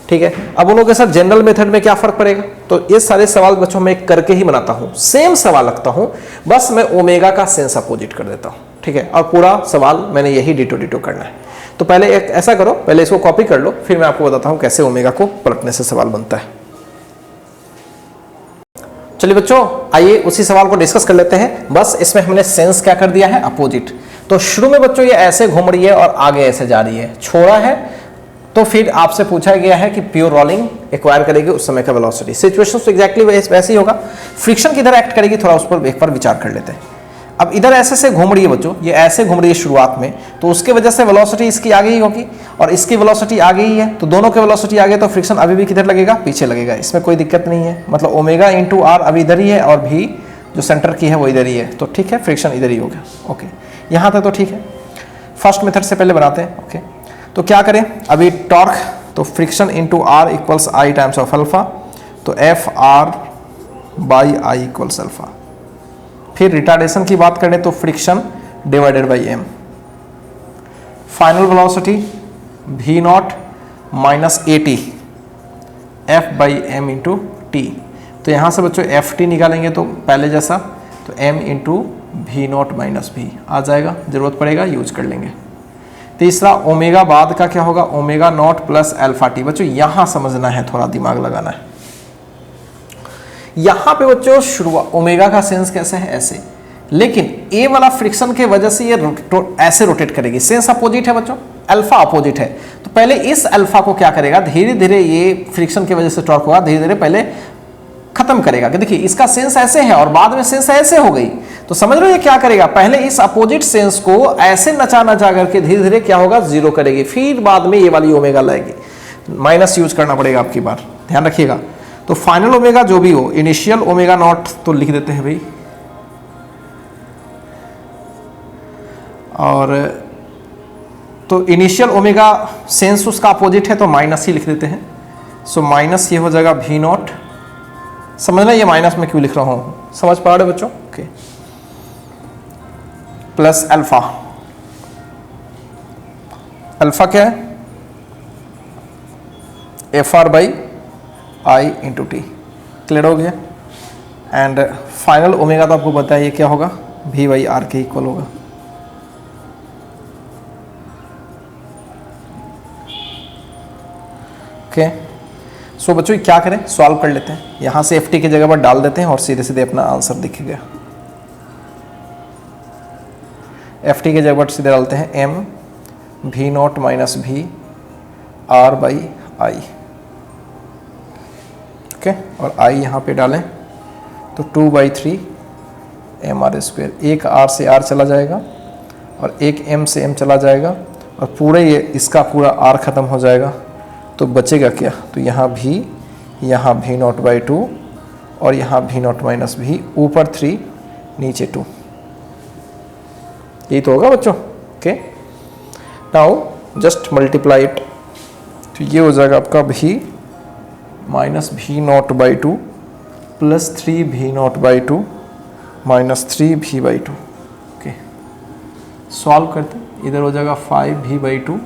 ठीक है, अब उन लोगों के साथ जनरल मेथड में क्या फर्क पड़ेगा, तो ये सारे सवाल बच्चों मैं करके ही बनाता हूँ, सेम सवाल रखता हूँ, बस मैं ओमेगा का सेंस अपोजिट कर देता हूँ। ठीक है, और पूरा सवाल मैंने यही डिटो डिटो करना है। तो पहले एक ऐसा करो, पहले इसको कॉपी कर लो, फिर मैं आपको बताता हूँ कैसे ओमेगा को पलटने से सवाल बनता है। चलिए बच्चों, आइए उसी सवाल को डिस्कस कर लेते हैं। बस इसमें हमने सेंस क्या कर दिया है, अपोजिट। तो शुरू में बच्चों ये ऐसे घूम रही है और आगे ऐसे जा रही है, छोड़ा है, तो फिर आपसे पूछा गया है कि प्योर रोलिंग एक्वायर करेगी उस समय का वेलोसिटी। सिचुएशन तो एग्जैक्टली वैसे ही होगा, फ्रिक्शन किधर एक्ट करेगी थोड़ा उस पर एक बार विचार कर लेते हैं। अब इधर ऐसे से घूम रही है बच्चों, ये ऐसे घूम रही है शुरुआत में, तो उसके वजह से वेलोसिटी इसकी आगे ही होगी और इसकी वेलोसिटी आगे ही है, तो दोनों के वेलोसिटी आगे, तो फ्रिक्शन अभी भी किधर लगेगा, पीछे लगेगा। इसमें कोई दिक्कत नहीं है, मतलब ओमेगा इंटू आर अभी इधर ही है और भी जो सेंटर की है वो इधर ही है, तो ठीक है, फ्रिक्शन इधर ही हो गया। ओके, यहाँ तक तो ठीक है। फर्स्ट मेथड से पहले बनाते हैं। ओके, तो क्या करें अभी, टॉर्क, तो friction into R equals I times of alpha, तो F R by I equals alpha. फिर रिटार्डेशन की बात करें तो friction divided by M. Final velocity V naught minus A T F by M into T. तो यहाँ से बच्चों एफ टी निकालेंगे तो पहले जैसा, तो एम इंटू भी नॉट माइनस भी आ जाएगा, जरूरत पड़ेगा यूज कर लेंगे। तीसरा ओमेगा बाद का क्या होगा, omega naught plus alpha T. बच्चों यहाँ समझना है, थोड़ा दिमाग लगाना है। यहां पे बच्चों शुरुआत ओमेगा का सेंस कैसे है, ऐसे, लेकिन ए वाला फ्रिक्शन के वजह से ये ऐसे रोटेट करेगी, सेंस अपोजिट है बच्चों, अल्फा अपोजिट है, तो पहले इस अल्फा को क्या करेगा, धीरे धीरे ये फ्रिक्शन की वजह से टॉर्क होगा, धीरे धीरे पहले खत्म करेगा। कि देखिए इसका सेंस ऐसे है और बाद में सेंस ऐसे हो गई, तो समझ रहे हो ये क्या करेगा, पहले इस अपोजिट सेंस को ऐसे नचा नचा करके धीरे धीरे क्या होगा, जीरो करेगी, फिर बाद में ये वाली ओमेगा लाएगी, माइनस यूज करना पड़ेगा आपकी बार, ध्यान रखिएगा। तो फाइनल ओमेगा जो भी हो, इनिशियल ओमेगा नॉट तो लिख देते हैं भाई, और तो इनिशियल ओमेगा सेंस उसका अपोजिट है तो माइनस ही लिख देते हैं। सो माइनस ये हो जाएगा भी नॉट, समझना ये माइनस में क्यों लिख रहा हूं, समझ पा रहे बच्चों? ओके, प्लस अल्फा, अल्फा क्या है, F R by I into T. Clear हो गया? एंड फाइनल ओमेगा तो आपको पता है ये क्या होगा, भी बाई आर के इक्वल होगा। ओके, सो बच्चों क्या करें, सॉल्व कर लेते हैं। यहाँ से एफ टी की जगह पर डाल देते हैं और सीधे सीधे अपना आंसर दिखेगा। एफ टी के जगह सीधे डालते हैं एम भी नॉट माइनस भी आर बाई आई, ओके, और आई यहाँ पे डालें तो 2/3 एम आर स्क्वायर, एक आर से आर चला जाएगा और एक एम से एम चला जाएगा और पूरे ये इसका पूरा आर ख़त्म हो जाएगा, तो बचेगा क्या, तो यहाँ भी नॉट बाई 2 और यहाँ भी नॉट माइनस भी, ऊपर 3 नीचे 2, यही तो होगा बच्चों, okay. Now just multiply it, तो ये हो जाएगा आपका भी माइनस भी नॉट बाई 2 प्लस 3 भी नॉट बाई 2 माइनस 3 भी बाई 2, ओके। सॉल्व करते हैं, इधर हो जाएगा 5 भी बाई 2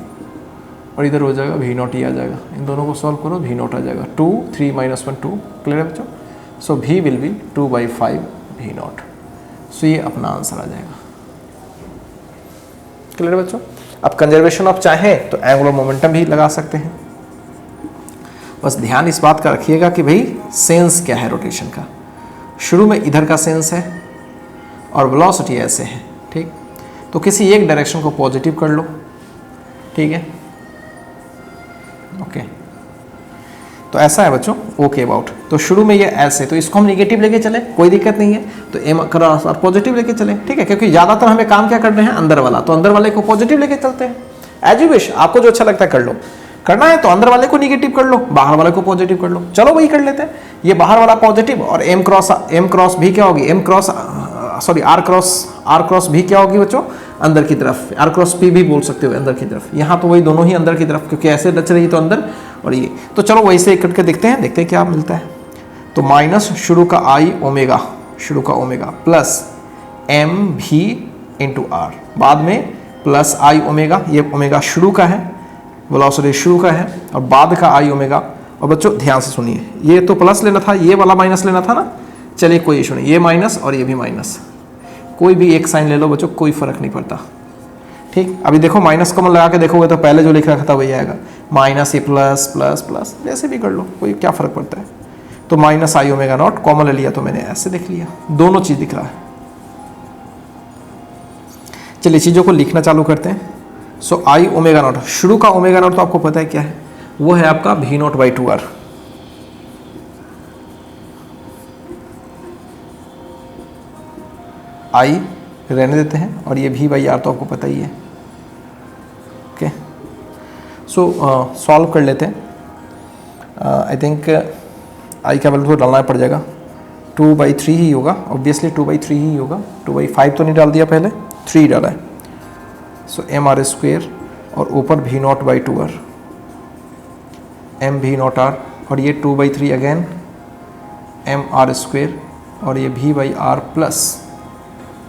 और इधर हो जाएगा भी नॉट, ही आ जाएगा, इन दोनों को सॉल्व करो, भी नॉट आ जाएगा 2 3 माइनस 1 2, क्लियर है बच्चों। सो भी विल बी 2/5 भी नॉट, सो ये अपना आंसर आ जाएगा, क्लियर है बच्चों। अब कंजर्वेशन ऑफ चाहें तो एंगुलर मोमेंटम भी लगा सकते हैं, बस ध्यान इस बात का रखिएगा कि भाई सेंस क्या है रोटेशन का, शुरू में इधर का सेंस है और वेलोसिटी ऐसे है, ठीक, तो किसी एक डायरेक्शन को पॉजिटिव कर लो, ठीक है, ओके। तो ऐसा है बच्चों, ओके अबाउट, तो शुरू में ये ऐसे, तो इसको हम नेगेटिव लेके चले, कोई दिक्कत नहीं है, तो एम क्रॉस और पॉजिटिव लेके चले, ठीक है, क्योंकि ज़्यादातर हमें काम क्या करना है, अंदर वाला, तो अंदर वाले को पॉजिटिव लेके चलते हैं, एज यू विश, आपको जो अच्छा लगता है कर लो, करना है तो अंदर वाले को नेगेटिव कर लो, बाहर वाले को पॉजिटिव कर लो, चलो वही कर लेते हैं, ये बाहर वाला पॉजिटिव और एम क्रॉस भी क्या होगी, आर क्रॉस भी क्या होगी बच्चों, अंदर की तरफ, आर क्रॉस पी भी बोल सकते हो अंदर की तरफ, यहाँ तो वही दोनों ही अंदर की तरफ, क्योंकि ऐसे रच रही तो अंदर और ये, तो चलो वैसे करके देखते हैं क्या मिलता है। तो माइनस शुरू का आई ओमेगा, प्लस एम भी इंटू आर, बाद में प्लस आई ओमेगा, ये ओमेगा शुरू का है, वेलोसिटी शुरू का है, और बाद का आई ओमेगा, और बच्चों ध्यान से सुनिए, ये तो प्लस लेना था, ये वाला माइनस लेना था ना, चलिए कोई इशू नहीं, ये माइनस और ये भी माइनस, कोई भी एक साइन ले लो बच्चों, कोई फर्क नहीं पड़ता, ठीक। अभी देखो माइनस कॉमन लगा के देखोगे तो पहले जो लिख रखा था वही आएगा, माइनस ये प्लस प्लस प्लस, जैसे भी कर लो, कोई क्या फर्क पड़ता है। तो माइनस आई ओमेगा नॉट कॉमन ले लिया तो मैंने ऐसे देख लिया, दोनों चीज दिख रहा है। चलिए चीजों को लिखना चालू करते हैं। सो आई ओमेगा नॉट, शुरू का ओमेगा नॉट तो आपको पता है क्या है, वो है आपका भी नॉट बाई 2 आर, आई रहने देते हैं, और ये भी बाई आर तो आपको पता ही है, ओके। सो सॉल्व कर लेते हैं, आई थिंक आई का वैल्यू तो डालना पड़ जाएगा, 2/3 ही होगा, ऑब्वियसली 2/3 ही होगा, 2/5 तो नहीं डाल दिया, पहले 3 डाला है। सो एम आर स्क्वेयर और ऊपर भी नॉट बाई 2 आर, एम भी नॉट आर, और ये 2/3 अगेन एम आर स्क्वेयर, और ये भी बाई आर प्लस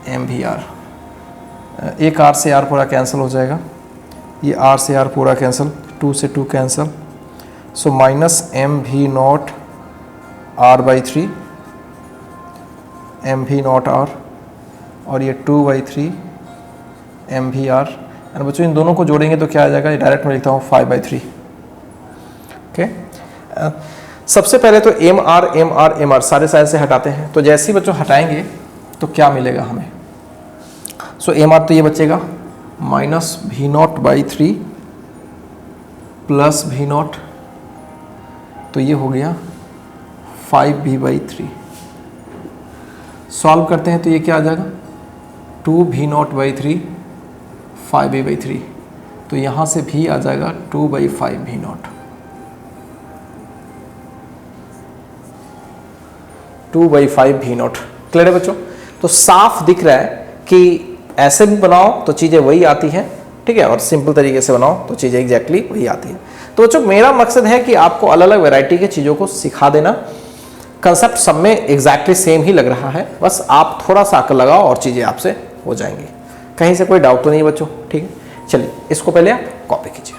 एम भी आर, एक आर से आर पूरा कैंसिल हो जाएगा, ये आर से आर पूरा कैंसिल, 2 से 2 कैंसिल, सो माइनस एम भी नॉट आर बाई 3 एम भी नॉट आर, और ये 2/3 एम भी आर, एंड बच्चों इन दोनों को जोड़ेंगे तो क्या आ जाएगा, डायरेक्ट मैं लिखता हूँ 5/3, ओके। सबसे पहले तो एम आर सारे साइड से हटाते हैं, तो जैसे ही बच्चों हटाएंगे तो क्या मिलेगा हमें, सो एम आर तो ये बचेगा माइनस भी नॉट बाई 3 प्लस भी नॉट, तो ये हो गया 5b/3, सॉल्व करते हैं तो ये क्या आ जाएगा, 2v0/3 5b/3, तो यहाँ से भी आ जाएगा 2/5v0, 2/5v0, क्लियर है बच्चों। तो साफ दिख रहा है कि ऐसे भी बनाओ तो चीज़ें वही आती हैं, ठीक है, और सिंपल तरीके से बनाओ तो चीज़ें एग्जैक्टली वही आती हैं। तो बच्चों मेरा मकसद है कि आपको अलग अलग वैरायटी की चीज़ों को सिखा देना, कंसेप्ट सब में एग्जैक्टली सेम ही लग रहा है, बस आप थोड़ा सा अकल लगाओ और चीज़ें आपसे हो जाएंगी, कहीं से कोई डाउट तो नहीं बच्चों, ठीक है। चलिए इसको पहले आप कॉपी कीजिए।